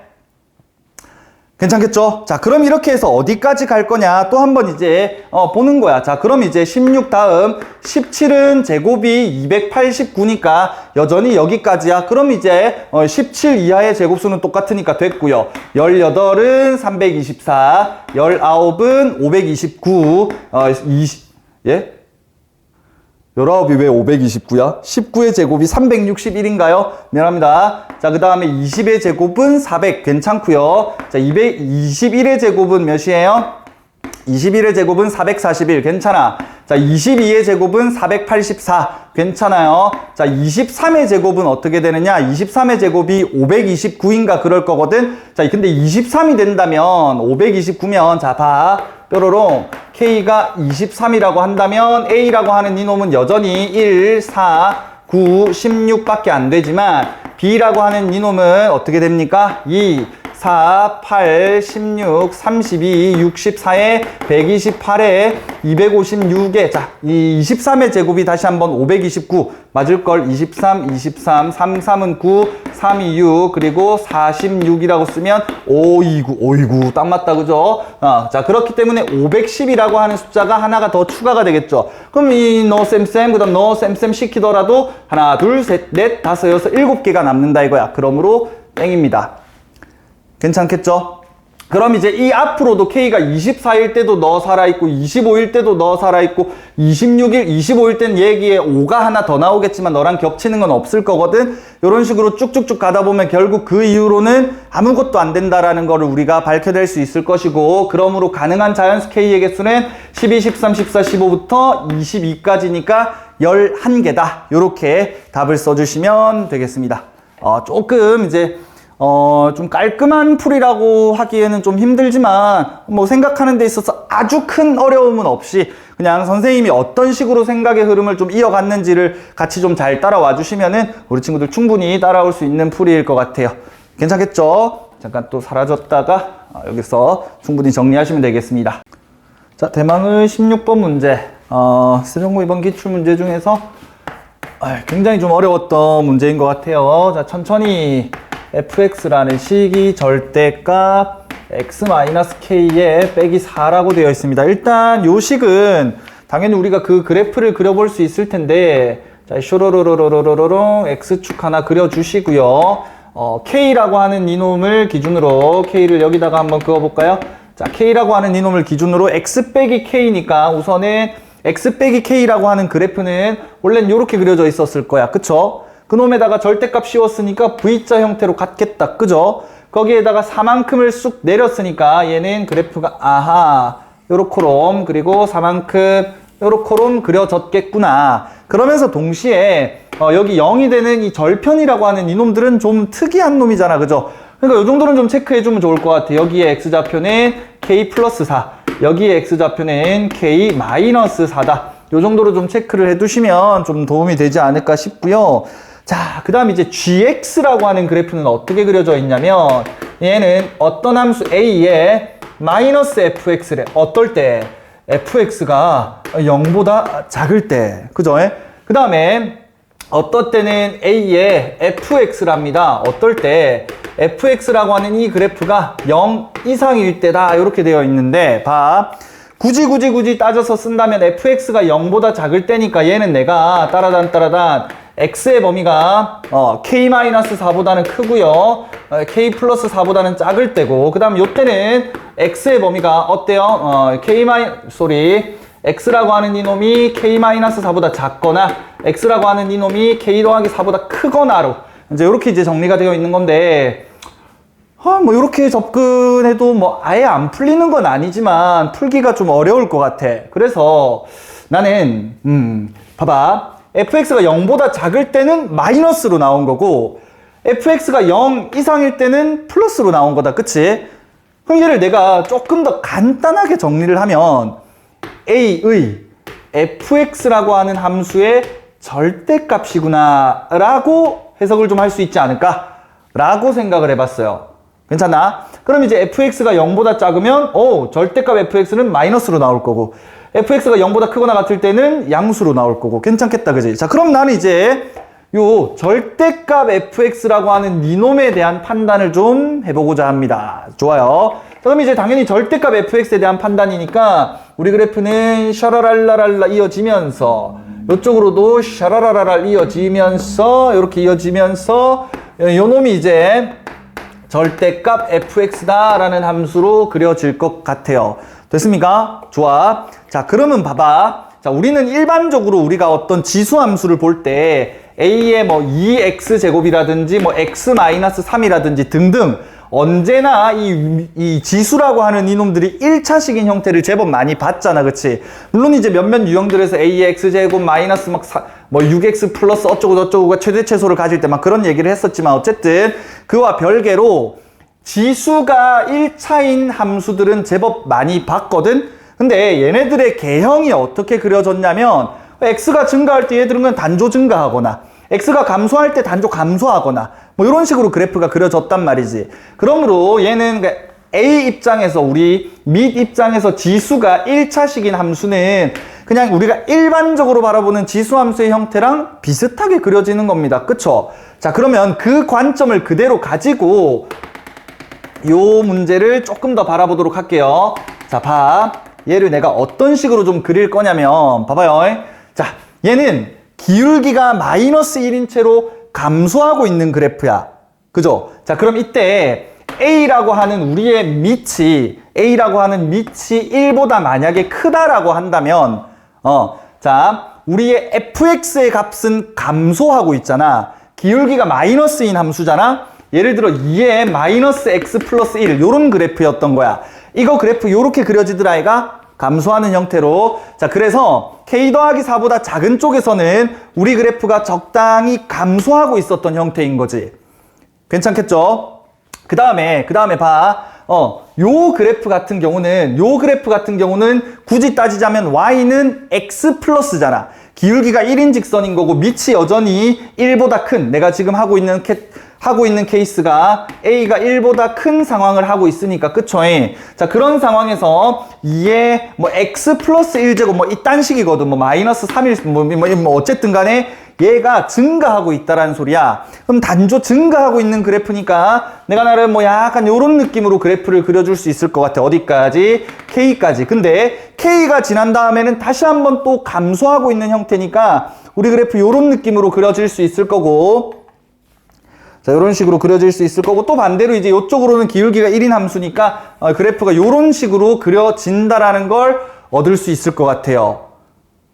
괜찮겠죠? 자, 그럼 이렇게 해서 어디까지 갈 거냐? 또 한번 이제 보는 거야. 자, 그럼 이제 16 다음 17은 제곱이 289니까 여전히 여기까지야. 그럼 이제 17 이하의 제곱수는 똑같으니까 됐고요. 18은 324, 19은 529, 19이 왜 529야? 19의 제곱이 361인가요? 미안합니다. 자, 그 다음에 20의 제곱은 400 괜찮고요. 자, 221의 제곱은 몇이에요? 21의 제곱은 441 괜찮아. 자, 22의 제곱은 484 괜찮아요. 자, 23의 제곱은 어떻게 되느냐? 23의 제곱이 529인가 그럴 거거든. 자, 근데 23이 된다면 529면 자, 봐. 뾰로롱 K가 23이라고 한다면 A라고 하는 이놈은 여전히 1, 4, 9, 16밖에 안 되지만 B라고 하는 이놈은 어떻게 됩니까? 2, 4, 8, 16, 32, 64에 128에 256에 자, 이 23의 제곱이 다시 한번 529 맞을걸. 23, 23, 33은 9, 3, 2, 6 그리고 46이라고 쓰면 529, 529 딱 맞다 그죠? 자, 그렇기 때문에 510이라고 하는 숫자가 하나가 더 추가가 되겠죠. 그럼 이 너 쌤쌤 그 다음 너 쌤쌤 시키더라도 하나, 둘, 셋, 넷, 다섯, 여섯, 7개가 남는다 이거야. 그러므로 땡입니다. 괜찮겠죠? 그럼 이제 이 앞으로도 K가 24일 때도 너 살아있고 25일 때도 너 살아있고 26일, 25일 때는 얘기에 5가 하나 더 나오겠지만 너랑 겹치는 건 없을 거거든. 이런 식으로 쭉쭉쭉 가다 보면 결국 그 이후로는 아무것도 안 된다라는 거를 우리가 밝혀낼 수 있을 것이고 그러므로 가능한 자연수 K의 개수는 12, 13, 14, 15부터 22까지니까 11개다. 이렇게 답을 써주시면 되겠습니다. 조금 이제 좀 깔끔한 풀이라고 하기에는 좀 힘들지만 뭐 생각하는 데 있어서 아주 큰 어려움은 없이 그냥 선생님이 어떤 식으로 생각의 흐름을 좀 이어갔는지를 같이 좀 잘 따라와 주시면은 우리 친구들 충분히 따라올 수 있는 풀이일 것 같아요. 괜찮겠죠? 잠깐 또 사라졌다가 여기서 충분히 정리하시면 되겠습니다. 자, 대망의 16번 문제. 세종고 이번 기출문제 중에서 굉장히 좀 어려웠던 문제인 것 같아요. 자, 천천히 fx라는 식이 절대값 x-k에 빼기 4라고 되어 있습니다. 일단 요 식은 당연히 우리가 그 그래프를 그려볼 수 있을 텐데 자, 쇼로로로로로로롱 x축 하나 그려주시고요. k라고 하는 이놈을 기준으로 k를 여기다가 한번 그어볼까요? 자, k라고 하는 이놈을 기준으로 x 빼기 k니까 우선은 x 빼기 k라고 하는 그래프는 원래는 이렇게 그려져 있었을 거야. 그쵸? 그놈에다가 절대값 씌웠으니까 V자 형태로 같겠다. 그죠? 거기에다가 4만큼을 쑥 내렸으니까 얘는 그래프가 요렇게롬 그리고 4만큼 요렇게롬 그려졌겠구나. 그러면서 동시에 여기 0이 되는 이 절편이라고 하는 이놈들은 좀 특이한 놈이잖아. 그죠? 그러니까 요 정도는 좀 체크해주면 좋을 것 같아. 여기에 X좌표는 K 플러스 4 여기에 X좌표는 K 마이너스 4다. 요 정도로 좀 체크를 해두시면 좀 도움이 되지 않을까 싶고요. 자, 그 다음 이제 gx라고 하는 그래프는 어떻게 그려져 있냐면 얘는 어떤 함수 a에 마이너스 fx래. 어떨 때? fx가 0보다 작을 때. 그죠? 그 다음에 어떨 때는 a에 fx랍니다. 어떨 때? fx라고 하는 이 그래프가 0 이상일 때다. 이렇게 되어 있는데 봐. 굳이 따져서 쓴다면 fx가 0보다 작을 때니까 얘는 내가 따라단 x의 범위가 k-4보다는 크고요. k 플러스 4보다는 작을 때고 그 다음 요때는 x의 범위가 어때요? x라고 하는 이놈이 k-4보다 작거나 x라고 하는 이놈이 k 더하기 4보다 크거나로 이제 이렇게 이제 정리가 되어 있는 건데, 뭐 이렇게 접근해도 뭐 아예 안 풀리는 건 아니지만 풀기가 좀 어려울 것 같아. 그래서 나는 봐봐, fx가 0보다 작을 때는 마이너스로 나온 거고 fx가 0 이상일 때는 플러스로 나온 거다. 그치? 그럼 얘를 내가 조금 더 간단하게 정리를 하면 a의 fx라고 하는 함수의 절대값이구나 라고 해석을 좀 할 수 있지 않을까 라고 생각을 해봤어요. 괜찮나? 그럼 이제 fx가 0보다 작으면 절대값 fx는 마이너스로 나올 거고 fx가 0보다 크거나 같을 때는 양수로 나올 거고 괜찮겠다, 그지? 자, 그럼 나는 이제 요 절대값 fx라고 하는 이놈에 대한 판단을 좀 해보고자 합니다. 좋아요. 자, 그럼 이제 당연히 절대값 fx에 대한 판단이니까 우리 그래프는 샤라랄라랄라 이어지면서 이쪽으로도 샤라라랄라 이어지면서 이렇게 이어지면서 요 놈이 이제 절대값 fx다라는 함수로 그려질 것 같아요. 됐습니까? 좋아. 자, 그러면 봐봐. 자, 우리는 일반적으로 우리가 어떤 지수 함수를 볼 때 a의 뭐 2x제곱이라든지 뭐 x-3이라든지 등등 언제나 이 지수라고 하는 이놈들이 1차식인 형태를 제법 많이 봤잖아. 그치? 물론 이제 몇몇 유형들에서 a의 x제곱 마이너스 뭐 6x 플러스 어쩌고저쩌고가 최대 최소를 가질 때 막 그런 얘기를 했었지만 어쨌든 그와 별개로 지수가 1차인 함수들은 제법 많이 봤거든? 근데 얘네들의 개형이 어떻게 그려졌냐면 x가 증가할 때 얘들은 그냥 단조 증가하거나 x가 감소할 때 단조 감소하거나 뭐 이런 식으로 그래프가 그려졌단 말이지. 그러므로 얘는 A 입장에서 우리 밑 입장에서 지수가 1차식인 함수는 그냥 우리가 일반적으로 바라보는 지수 함수의 형태랑 비슷하게 그려지는 겁니다. 그쵸? 자, 그러면 그 관점을 그대로 가지고 요 문제를 조금 더 바라보도록 할게요. 자, 봐. 얘를 내가 어떤 식으로 좀 그릴 거냐면 봐봐요. 자, 얘는 기울기가 마이너스 1인 채로 감소하고 있는 그래프야. 그죠? 자, 그럼 이때 A라고 하는 우리의 밑이 1보다 만약에 크다라고 한다면 자, 우리의 fx의 값은 감소하고 있잖아. 기울기가 마이너스인 함수잖아. 예를 들어 2의 마이너스 x 플러스 1 요런 그래프였던 거야. 이거 그래프 요렇게 그려지더라 아이가? 감소하는 형태로. 자, 그래서 k 더하기 4보다 작은 쪽에서는 우리 그래프가 적당히 감소하고 있었던 형태인 거지. 괜찮겠죠? 그 다음에 봐. 요 그래프 같은 경우는 굳이 따지자면 y는 x 플러스잖아. 기울기가 1인 직선인 거고 밑이 여전히 1보다 큰, 내가 지금 하고 있는 케이스가 A가 1보다 큰 상황을 하고 있으니까, 그쵸? 자, 그런 상황에서 2에 뭐 x 플러스 1제곱 뭐 이딴 식이거든. 뭐 마이너스 3일 뭐 어쨌든 간에 얘가 증가하고 있다라는 소리야. 그럼 단조 증가하고 있는 그래프니까 내가 나름 뭐 약간 요런 느낌으로 그래프를 그려줄 수 있을 것 같아. 어디까지? K까지. 근데 K가 지난 다음에는 다시 한번 또 감소하고 있는 형태니까 우리 그래프 요런 느낌으로 그려질 수 있을 거고, 자, 이런 식으로 그려질 수 있을 거고, 또 반대로 이제 이쪽으로는 기울기가 1인 함수니까 그래프가 이런 식으로 그려진다라는 걸 얻을 수 있을 것 같아요.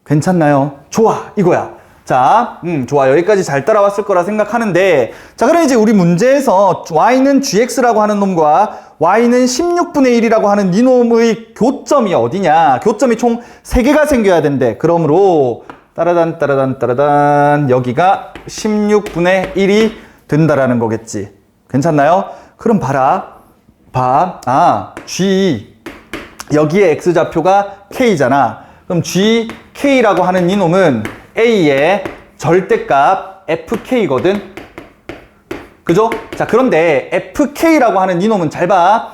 괜찮나요? 좋아, 이거야. 자, 좋아. 여기까지 잘 따라왔을 거라 생각하는데, 자, 그럼 이제 우리 문제에서 y는 gx라고 하는 놈과 y는 16분의 1이라고 하는 이 놈의 교점이 어디냐? 교점이 총 3개가 생겨야 된대. 그러므로 따라단 여기가 16분의 1이 된다라는 거겠지. 괜찮나요? 그럼 봐라. g 여기에 x좌표가 k잖아. 그럼 gk라고 하는 이 놈은 A의 절대값 fk거든. 그죠? 자, 그런데 fk라고 하는 이 놈은 잘 봐.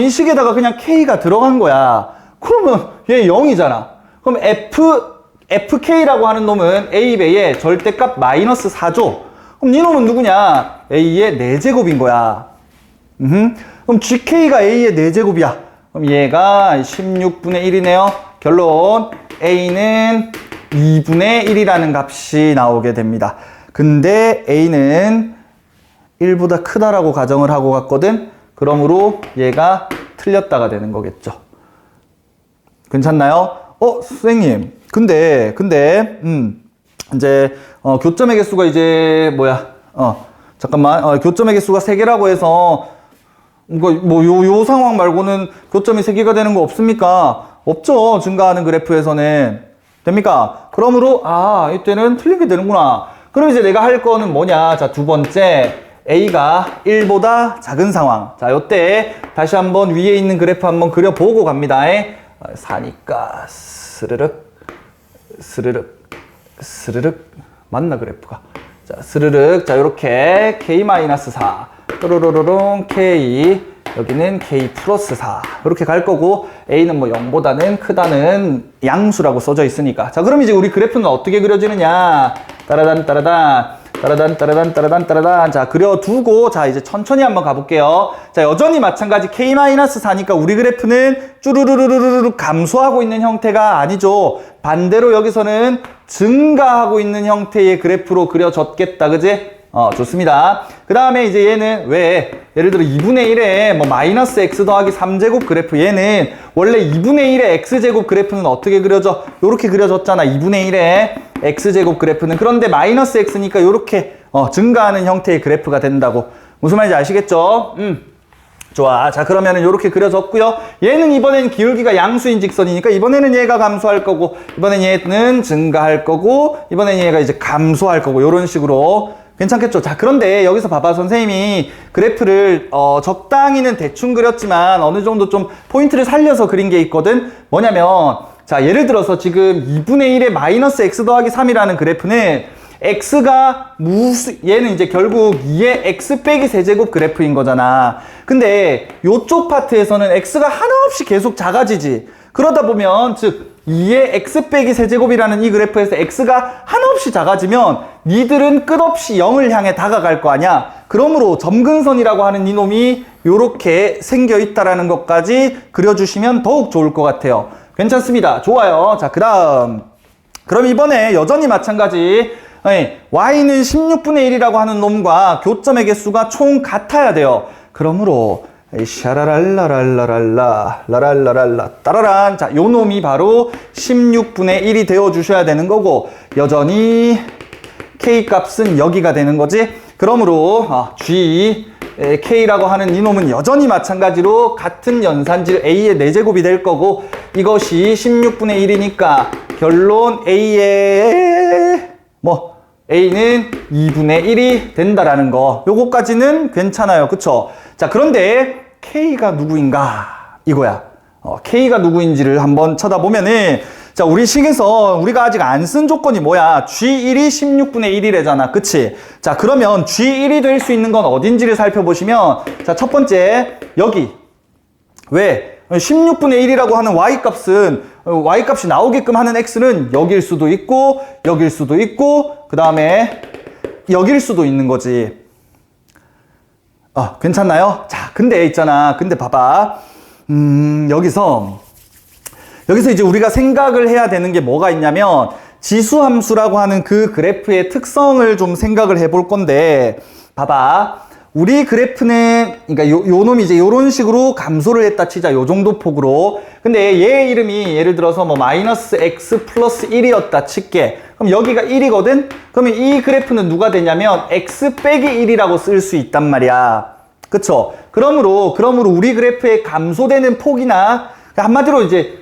이 식에다가 그냥 k가 들어간 거야. 그러면 얘 0이잖아. 그럼 fk라고 하는 놈은 A배의 절대값 마이너스 4죠. 그럼 이 놈은 누구냐? A의 4제곱인 거야. 그럼 gk가 A의 4제곱이야. 그럼 얘가 16분의 1이네요. 결론 A는 2분의 1이라는 값이 나오게 됩니다. 근데 A는 1보다 크다라고 가정을 하고 갔거든. 그러므로 얘가 틀렸다가 되는 거겠죠. 괜찮나요? 선생님. 근데 이제 교점의 개수가 이제 잠깐만, 교점의 개수가 3개라고 해서 요 상황 말고는 교점이 3개가 되는 거 없습니까? 없죠. 증가하는 그래프에서는. 됩니까? 그러므로 이때는 틀리게 되는구나. 그럼 이제 내가 할 거는 뭐냐? 자, 두 번째, A가 1보다 작은 상황. 자, 요때 다시 한번 위에 있는 그래프 한번 그려보고 갑니다. 4니까 스르륵 맞나 그래프가? 자, 스르륵. 자, 요렇게 K-4 또로로로롱 K, 여기는 K 플러스 4 이렇게 갈 거고, A는 뭐 0보다는 크다는 양수라고 써져 있으니까. 자, 그럼 이제 우리 그래프는 어떻게 그려지느냐? 따라단. 자, 그려두고, 자, 이제 천천히 한번 가볼게요. 자, 여전히 마찬가지 K-4니까 우리 그래프는 쭈루루루루루 감소하고 있는 형태가 아니죠. 반대로 여기서는 증가하고 있는 형태의 그래프로 그려졌겠다. 그지? 좋습니다. 그 다음에 이제 얘는 예를 들어 2분의 1에 뭐 마이너스 x 더하기 3제곱 그래프, 얘는 원래 2분의 1의 x제곱 그래프는 어떻게 그려져? 요렇게 그려졌잖아. 2분의 1의 x제곱 그래프는. 그런데 마이너스 x니까 요렇게 증가하는 형태의 그래프가 된다고. 무슨 말인지 아시겠죠? 좋아. 자, 그러면은 요렇게 그려졌고요. 얘는 이번엔 기울기가 양수인 직선이니까 이번에는 얘가 감소할 거고, 이번엔 얘는 증가할 거고, 이번엔 얘가 이제 감소할 거고, 요런 식으로. 괜찮겠죠? 자, 그런데 여기서 봐봐. 선생님이 그래프를 적당히는 대충 그렸지만 어느 정도 좀 포인트를 살려서 그린 게 있거든. 뭐냐면, 자, 예를 들어서 지금 2분의 1에 마이너스 x 더하기 3이라는 그래프는 x가 얘는 이제 결국 2의 x 빼기 세제곱 그래프인 거잖아. 근데 요쪽 파트에서는 x가 하나없이 계속 작아지지. 그러다 보면 즉 2의 x 빼기 세제곱이라는 이 그래프에서 x가 한없이 작아지면 니들은 끝없이 0을 향해 다가갈 거 아니야. 그러므로 점근선이라고 하는 이놈이 요렇게 생겨 있다라는 것까지 그려주시면 더욱 좋을 것 같아요. 괜찮습니다. 좋아요. 자, 그럼 이번에 여전히 마찬가지, y는 16분의 1이라고 하는 놈과 교점의 개수가 총 같아야 돼요. 그러므로 샤라랄라랄라랄라 라랄라랄라 따라란, 자, 요 놈이 바로 16분의 1이 되어 주셔야 되는 거고, 여전히 k 값은 여기가 되는 거지. 그러므로 K라고 하는 이놈은 여전히 마찬가지로 같은 연산질 A의 4제곱이 될 거고, 이것이 16분의 1이니까 결론 A의 A는 2분의 1이 된다라는 거. 요거까지는 괜찮아요. 그쵸? 자, 그런데 K가 누구인가? 이거야. K가 누구인지를 한번 쳐다보면은, 자, 우리 식에서 우리가 아직 안 쓴 조건이 뭐야? G1이 16분의 1이래잖아. 그치? 자, 그러면 G1이 될 수 있는 건 어딘지를 살펴보시면, 자, 첫 번째, 여기. 16분의 1이라고 하는 Y값이 나오게끔 하는 X는 여길 수도 있고, 여길 수도 있고, 그 다음에 여길 수도 있는 거지. 괜찮나요? 자, 근데 봐봐. 여기서 이제 우리가 생각을 해야 되는 게 뭐가 있냐면, 지수함수라고 하는 그 그래프의 특성을 좀 생각을 해볼 건데, 봐봐. 우리 그래프는, 그러니까 요 놈이 이제 요런 식으로 감소를 했다 치자. 요 정도 폭으로. 근데 얘 이름이 예를 들어서 마이너스 x 플러스 1이었다 칠게. 그럼 여기가 1이거든? 그러면 이 그래프는 누가 되냐면 x 빼기 1이라고 쓸 수 있단 말이야. 그쵸? 그러므로 우리 그래프의 감소되는 폭이나, 한마디로 이제,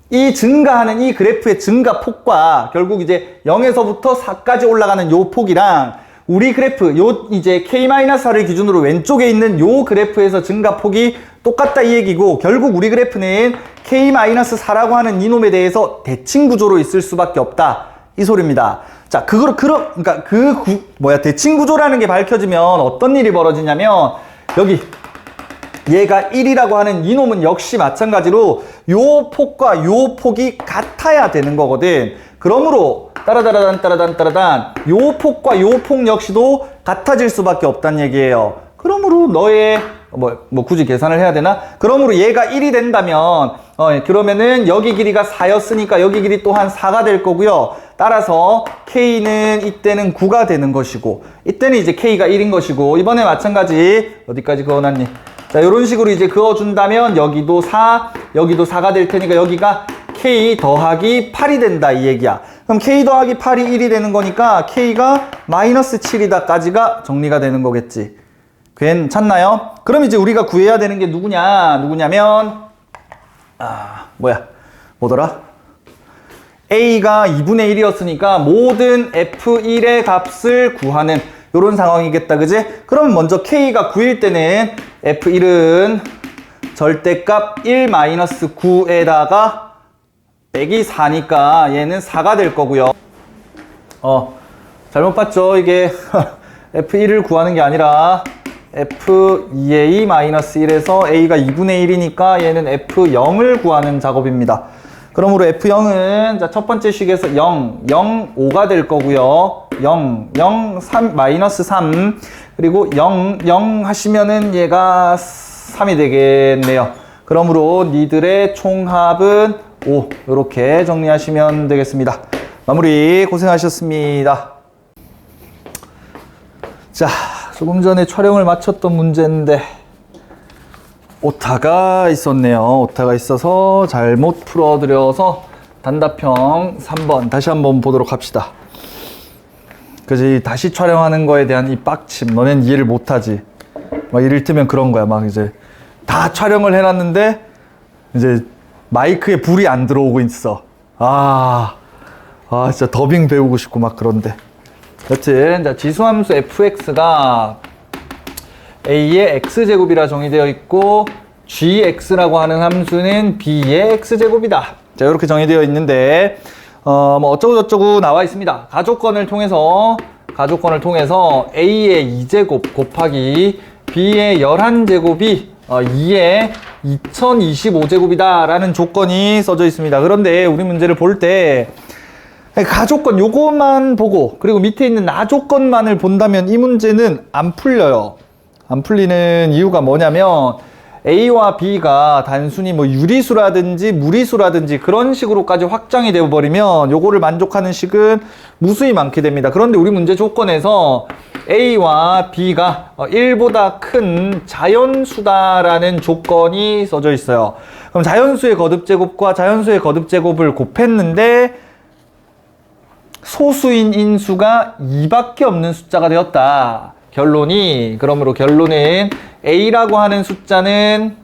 이 증가하는 이 그래프의 증가폭과 결국 이제 0에서부터 4까지 올라가는 요 폭이랑, 우리 그래프, 이제 K-4를 기준으로 왼쪽에 있는 요 그래프에서 증가폭이 똑같다 이 얘기고, 결국 우리 그래프는 K-4라고 하는 이놈에 대해서 대칭 구조로 있을 수밖에 없다. 이 소리입니다. 자, 그러니까 대칭 구조라는 게 밝혀지면 어떤 일이 벌어지냐면, 여기, 얘가 1이라고 하는 이놈은 역시 마찬가지로 요 폭과 요 폭이 같아야 되는 거거든. 그러므로 따라단 요 폭과 요 폭 역시도 같아질 수밖에 없다는 얘기예요. 그러므로 너의 굳이 계산을 해야 되나? 그러므로 얘가 1이 된다면 그러면은 여기 길이가 4였으니까 여기 길이 또한 4가 될 거고요. 따라서 K는 이때는 9가 되는 것이고, 이때는 이제 K가 1인 것이고, 이번에 마찬가지 어디까지 그어놨니? 자, 요런 식으로 이제 그어준다면 여기도 4, 여기도 4가 될 테니까 여기가 K 더하기 8이 된다 이 얘기야. 그럼 K 더하기 8이 1이 되는 거니까 K가 마이너스 7이다까지가 정리가 되는 거겠지. 괜찮나요? 그럼 이제 우리가 구해야 되는 게 누구냐면 뭐더라? A가 2분의 1이었으니까 모든 F1의 값을 구하는 이런 상황이겠다, 그지? 그럼 먼저 K가 9일 때는 F1은 절대값 1-9에다가 빼기 4니까 얘는 4가 될 거고요. 잘못 봤죠? 이게 F1을 구하는 게 아니라 F2A-1에서 A가 2분의 1이니까 얘는 F0을 구하는 작업입니다. 그러므로 F0은 자, 첫 번째 식에서 0, 0, 5가 될 거고요. 0, 0, 3, 마이너스 3. 그리고 0, 0 하시면은 얘가 3이 되겠네요. 그러므로 니들의 총합은 5. 이렇게 정리하시면 되겠습니다. 마무리 고생하셨습니다. 자, 조금 전에 촬영을 마쳤던 문제인데 오타가 있었네요. 오타가 있어서 잘못 풀어드려서 단답형 3번 다시 한번 보도록 합시다. 그지? 다시 촬영하는 거에 대한 이 빡침, 너넨 이해를 못하지. 막 이를테면 그런 거야. 막 이제 다 촬영을 해놨는데 이제 마이크에 불이 안 들어오고 있어. 진짜 더빙 배우고 싶고 막 그런데. 여튼 자, 지수함수 fx가 a의 x제곱이라 정의되어 있고 gx라고 하는 함수는 b의 x제곱이다. 자, 이렇게 정의되어 있는데 뭐 어쩌고저쩌고 나와 있습니다. 가조건을 통해서 a의 2제곱 곱하기 b의 11제곱이 2의 2025제곱이다 라는 조건이 써져 있습니다. 그런데 우리 문제를 볼 때 가조건 요것만 보고 그리고 밑에 있는 나조건만을 본다면 이 문제는 안 풀려요. 안 풀리는 이유가 뭐냐면 A와 B가 단순히 뭐 유리수라든지 무리수라든지 그런 식으로까지 확장이 되어 버리면 요거를 만족하는 식은 무수히 많게 됩니다. 그런데 우리 문제 조건에서 A와 B가 1보다 큰 자연수다라는 조건이 써져 있어요. 그럼 자연수의 거듭제곱과 자연수의 거듭제곱을 곱했는데 소수인 인수가 2밖에 없는 숫자가 되었다. 그러므로 결론은 A라고 하는 숫자는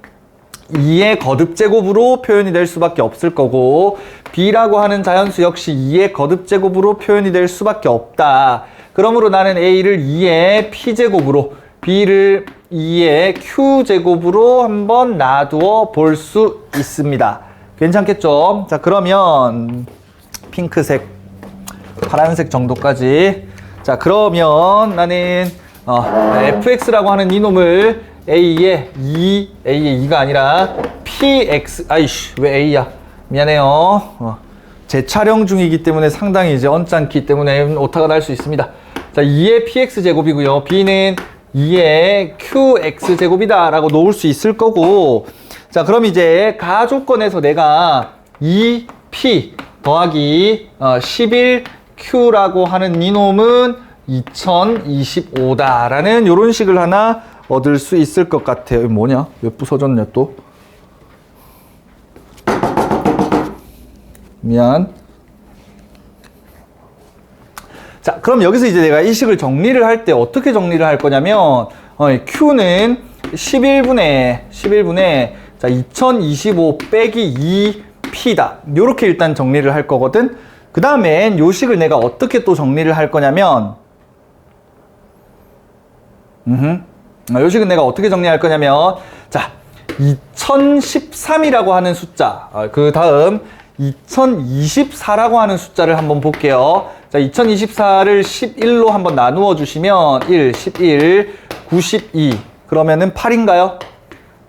2의 거듭제곱으로 표현이 될 수밖에 없을 거고 B라고 하는 자연수 역시 2의 거듭제곱으로 표현이 될 수밖에 없다. 그러므로 나는 A를 2의 P제곱으로 B를 2의 Q제곱으로 한번 놔두어 볼 수 있습니다. 괜찮겠죠? 자, 그러면 핑크색, 파란색 정도까지. 자, 그러면 나는 fx라고 하는 이놈을 a의 2가 아니라 px, 왜 a야? 미안해요. 재촬영 중이기 때문에 상당히 이제 언짢기 때문에 오타가 날 수 있습니다. 자, 2의 px 제곱이고요. b는 2의 qx 제곱이다 라고 놓을 수 있을 거고. 자, 그럼 이제 가조건에서 내가 2p 더하기 11q라고 하는 이놈은 2025다라는 이런 식을 하나 얻을 수 있을 것 같아요. 뭐냐? 왜 부서졌냐 또? 미안. 자, 그럼 여기서 이제 내가 이 식을 정리를 할 때 어떻게 정리를 할 거냐면 Q는 11분의 자, 2025 빼기 2P다. 요렇게 일단 정리를 할 거거든. 그 다음엔 요 식을 내가 어떻게 또 정리를 할 거냐면 요 식은 내가 어떻게 정리할 거냐면 자, 2013이라고 하는 숫자 그 다음 2024라고 하는 숫자를 한번 볼게요. 자, 2024를 11로 한번 나누어 주시면 1, 11, 92 그러면은 8인가요?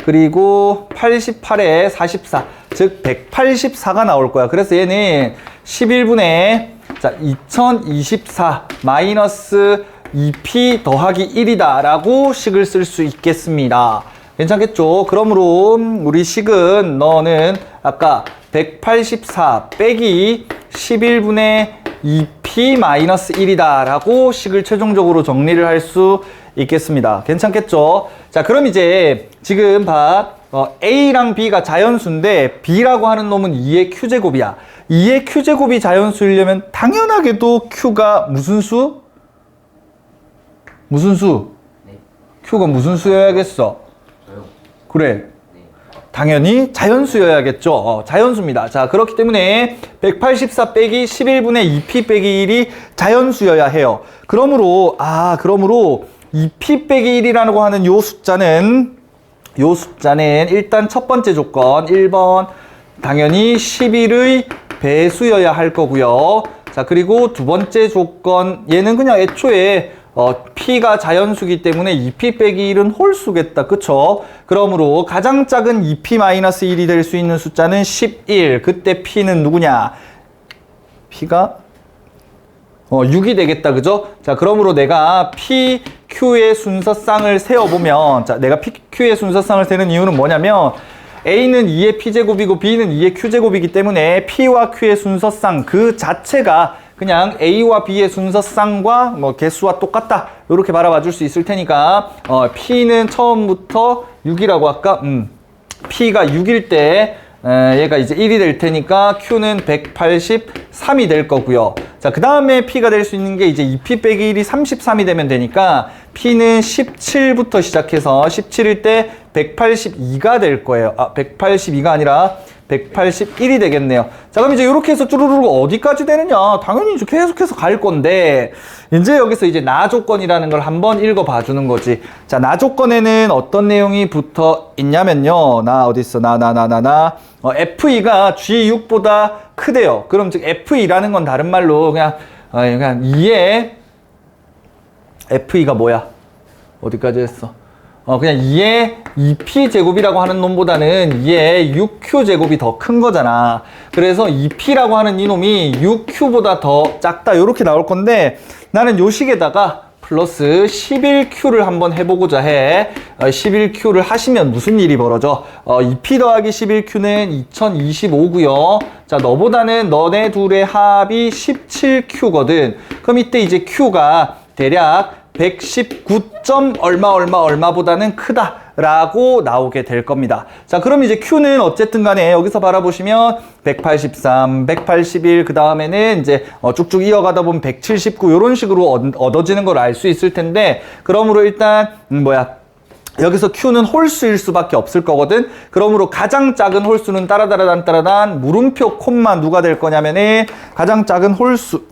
그리고 88에 44 즉 184가 나올 거야. 그래서 얘는 11분의 자 2024 마이너스 2p 더하기 1이다 라고 식을 쓸 수 있겠습니다. 괜찮겠죠? 그러므로 우리 식은 너는 아까 184 빼기 11분의 2p 마이너스 1이다 라고 식을 최종적으로 정리를 할 수 있겠습니다. 괜찮겠죠? 자, 그럼 이제 지금 봐. A랑 B가 자연수인데 B라고 하는 놈은 2의 Q제곱이야. 2의 Q제곱이 자연수이려면 당연하게도 Q가 무슨 수? 무슨 수? 네. Q가 무슨 수여야겠어? 저요. 그래. 네. 당연히 자연수여야겠죠. 자연수입니다. 자, 그렇기 때문에 184 빼기 11분의 2p 빼기 1이 자연수여야 해요. 그러므로 2p 빼기 1이라고 하는 요 숫자는 일단 첫 번째 조건 1번 당연히 11의 배수여야 할 거고요. 자, 그리고 두 번째 조건 얘는 그냥 애초에 p가 자연수기 때문에 2p 빼기 1은 홀수겠다. 그쵸? 그러므로 가장 작은 2p-1이 될 수 있는 숫자는 11. 그때 p는 누구냐? p가 6이 되겠다. 그죠? 자, 그러므로 내가 p, q의 순서쌍을 세어보면, 자, 내가 p, q의 순서쌍을 세는 이유는 뭐냐면, A는 2의 p제곱이고 B는 2의 q제곱이기 때문에 p와 q의 순서쌍 그 자체가 그냥 A와 B의 순서쌍과 뭐 개수와 똑같다. 이렇게 바라봐 줄 수 있을 테니까, p는 처음부터 6이라고 할까? p가 6일 때, 얘가 이제 1이 될 테니까 q는 183이 될 거고요. 자, 그 다음에 p가 될 수 있는 게 이제 2p 빼기 1이 33이 되면 되니까 p는 17부터 시작해서 17일 때 182가 될 거예요. 182가 아니라 181이 되겠네요. 자, 그럼 이제 이렇게 해서 쭈루루루 어디까지 되느냐? 당연히 이제 계속해서 갈 건데, 이제 여기서 이제 나 조건이라는 걸 한번 읽어봐 주는 거지. 자, 나 조건에는 어떤 내용이 붙어 있냐면요. F2가 G6보다 크대요. 그럼 즉 F2라는 건 다른 말로 그냥 2의 F2가 뭐야? 어디까지 했어? 그냥 2의 2p제곱이라고 하는 놈보다는 2의 6q제곱이 더 큰 거잖아. 그래서 2p라고 하는 이 놈이 6q보다 더 작다. 요렇게 나올 건데 나는 요 식에다가 플러스 11q를 한번 해보고자 해. 11q를 하시면 무슨 일이 벌어져? 2p 더하기 11q는 2025고요. 자, 너보다는 너네 둘의 합이 17q거든. 그럼 이때 이제 q가 대략 119. 얼마보다는 크다라고 나오게 될 겁니다. 자, 그럼 이제 Q는 어쨌든 간에 여기서 바라보시면 183, 181, 그 다음에는 이제 쭉쭉 이어가다 보면 179 이런 식으로 얻어지는 걸 알 수 있을 텐데, 그러므로 일단 여기서 Q는 홀수일 수밖에 없을 거거든. 그러므로 가장 작은 홀수는 따라단 물음표 콤마 누가 될 거냐면은 가장 작은 홀수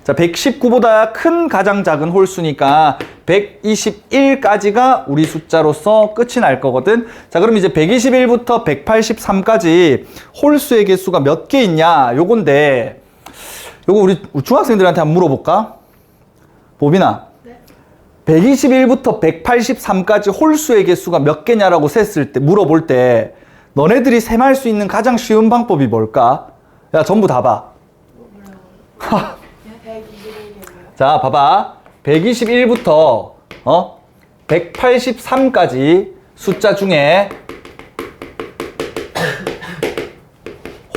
자, 119보다 큰 가장 작은 홀수니까 121까지가 우리 숫자로서 끝이 날 거거든. 자, 그럼 이제 121부터 183까지 홀수의 개수가 몇 개 있냐? 요건데, 요거 우리 중학생들한테 한번 물어볼까? 보빈아. 네. 121부터 183까지 홀수의 개수가 몇 개냐라고 셌을 때, 물어볼 때, 너네들이 셈할 수 있는 가장 쉬운 방법이 뭘까? 야, 전부 다 봐. 자, 봐봐. 121부터 183까지 숫자 중에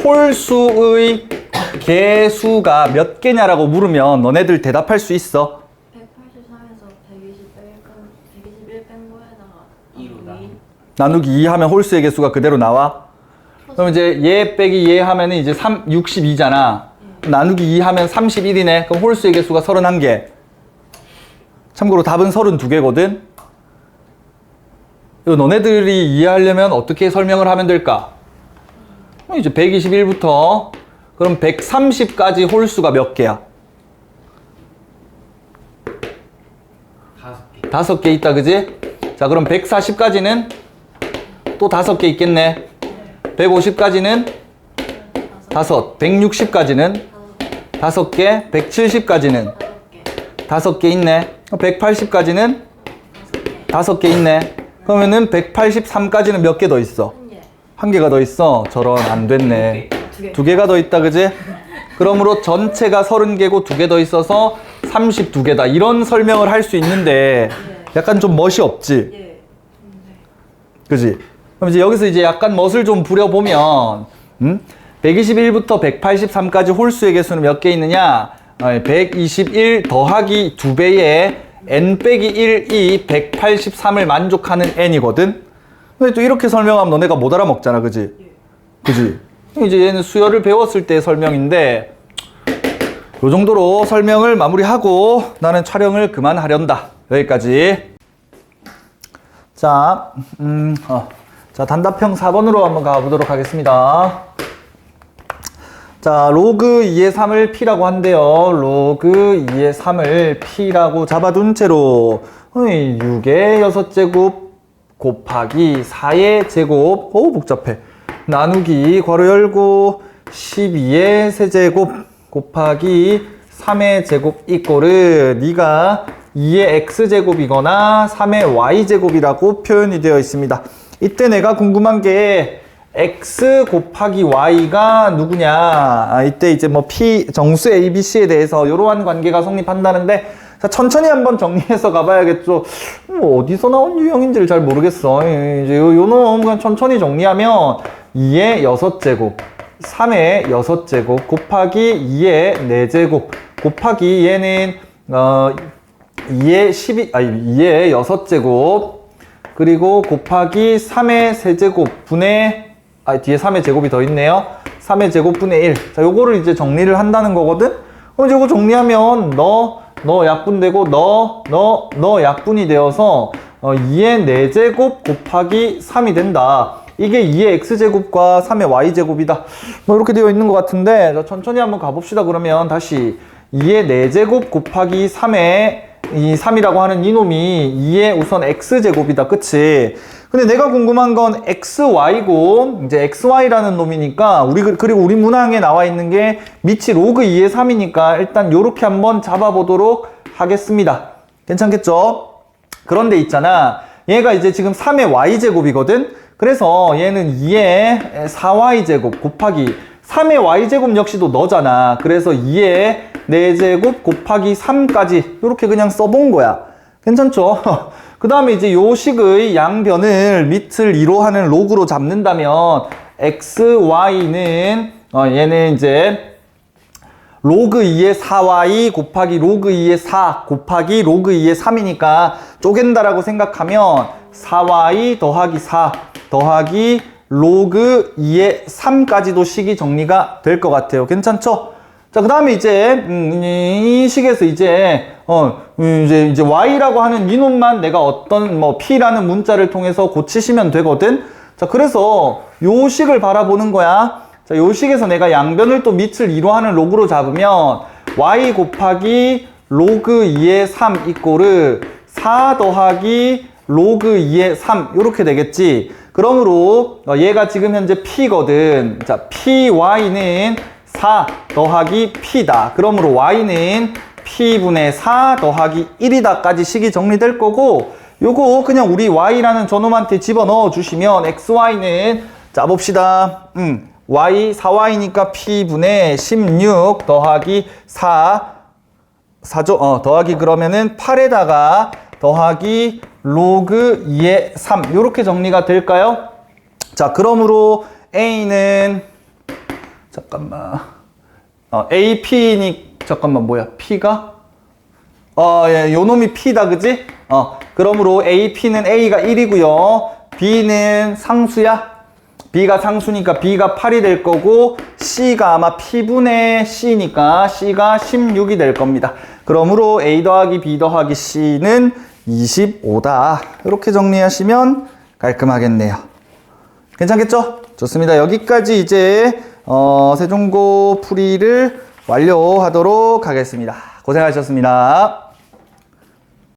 홀수의 개수가 몇 개냐라고 물으면 너네들 대답할 수 있어? 183에서 121 뺀 거에다가 2로 나누기 2 하면 홀수의 개수가 그대로 나와? 그럼 이제 얘 빼기 얘 하면은 이제 62잖아. 나누기 2 하면 31이네. 그럼 홀수의 개수가 31개. 참고로 답은 32개거든. 이거 너네들이 이해하려면 어떻게 설명을 하면 될까? 이제 121부터 그럼 130까지 홀수가 몇 개야? 5개. 5개 있다, 그지? 자, 그럼 140까지는 또 5개 있겠네. 150까지는 5, 160까지는 5개, 170까지는 5개 있네. 180까지는 5개 있네. 그러면은 183까지는 몇 개 더 있어? 1개가 더 있어. 저런, 안 됐네. 2개가 더 있다, 그지? 그러므로 전체가 30개고 2개 더 있어서 32개다. 이런 설명을 할 수 있는데 약간 좀 멋이 없지? 그지? 그럼 이제 여기서 이제 약간 멋을 좀 부려보면 121부터 183까지 홀수의 개수는 몇 개 있느냐? 121 더하기 2배의 n 빼기 1이 183을 만족하는 n이거든. 근데 또 이렇게 설명하면 너네가 못 알아먹잖아, 그지? 그지? 이제 얘는 수열을 배웠을 때 설명인데 요 정도로 설명을 마무리하고 나는 촬영을 그만하련다. 여기까지. 자, 자, 단답형 4번으로 한번 가보도록 하겠습니다. 자, 로그 2의 3을 p라고 한대요. 로그 2의 3을 p라고 잡아둔 채로 6의 6제곱 곱하기 4의 제곱, 복잡해. 나누기 괄호 열고 12의 세제곱 곱하기 3의 제곱 이꼴을 네가 2의 x제곱이거나 3의 y제곱이라고 표현이 되어 있습니다. 이때 내가 궁금한 게 x 곱하기 y가 누구냐. 이때 이제 뭐 p 정수 abc에 대해서 이러한 관계가 성립한다는데, 자, 천천히 한번 정리해서 가봐야겠죠. 뭐 어디서 나온 유형인지를 잘 모르겠어. 이제 요 놈 그냥 천천히 정리하면 2의 6제곱 3의 6제곱 곱하기 2의 4제곱 곱하기 얘는 2의 6제곱 그리고 곱하기 3의 세제곱 분의 뒤에 3의 제곱이 더 있네요. 3의 제곱분의 1. 자, 요거를 이제 정리를 한다는 거거든. 이제 이거 정리하면 너 약분되고 너 약분이 되어서 2의 4제곱 곱하기 3이 된다. 이게 2의 x제곱과 3의 y제곱이다. 뭐 이렇게 되어 있는 것 같은데, 자, 천천히 한번 가봅시다. 그러면 다시 2의 4제곱 곱하기 3의 이 3이라고 하는 이놈이 2의 우선 x제곱이다. 그치? 근데 내가 궁금한 건 xy고 이제 xy라는 놈이니까 그리고 우리 문항에 나와 있는 게 밑이 로그 2의 3이니까 일단 요렇게 한번 잡아보도록 하겠습니다. 괜찮겠죠? 그런데 있잖아. 얘가 이제 지금 3의 y제곱이거든? 그래서 얘는 2의 4y제곱 곱하기 3의 y제곱 역시도 너잖아. 그래서 2의 4제곱 곱하기 3까지 이렇게 그냥 써본 거야. 괜찮죠? 그 다음에 이제 요 식의 양변을 밑을 2로 하는 로그로 잡는다면 xy는 얘는 이제 로그 2의 4y 곱하기 로그 2의 4 곱하기 로그 2의 3이니까 쪼갠다라고 생각하면 4y 더하기 4 더하기 로그 2의 3까지도 식이 정리가 될 것 같아요. 괜찮죠? 자, 그 다음에 이제 이 식에서 이제 이제 y라고 하는 이놈만 내가 어떤 뭐 p라는 문자를 통해서 고치시면 되거든. 자, 그래서 요 식을 바라보는 거야. 자, 요 식에서 내가 양변을 또 밑을 2로 하는 로그로 잡으면 y 곱하기 로그 2의 3 이꼴을 4 더하기 로그 2의 3 이렇게 되겠지. 그러므로 얘가 지금 현재 p거든. 자, py는 4 더하기 p다. 그러므로 y는 p분의 4 더하기 1이다까지 식이 정리될 거고, 요거 그냥 우리 y라는 저놈한테 집어넣어 주시면 xy는 자 봅시다. y 4y니까 p분의 16 더하기 4죠. 더하기 그러면은 8에다가 더하기 로그 2의 3 요렇게 정리가 될까요? 자, 그러므로 a는 잠깐만 ap니 잠깐만 뭐야 p가 예, 요놈이 p다. 그지? 그러므로 ap는 a가 1이고요 b는 상수야. b가 상수니까 b가 8이 될 거고 c가 아마 p분의 c니까 c가 16이 될 겁니다. 그러므로 a 더하기 b 더하기 c는 25다. 이렇게 정리하시면 깔끔하겠네요. 괜찮겠죠? 좋습니다. 여기까지 이제 세종고 풀이를 완료하도록 하겠습니다. 고생하셨습니다.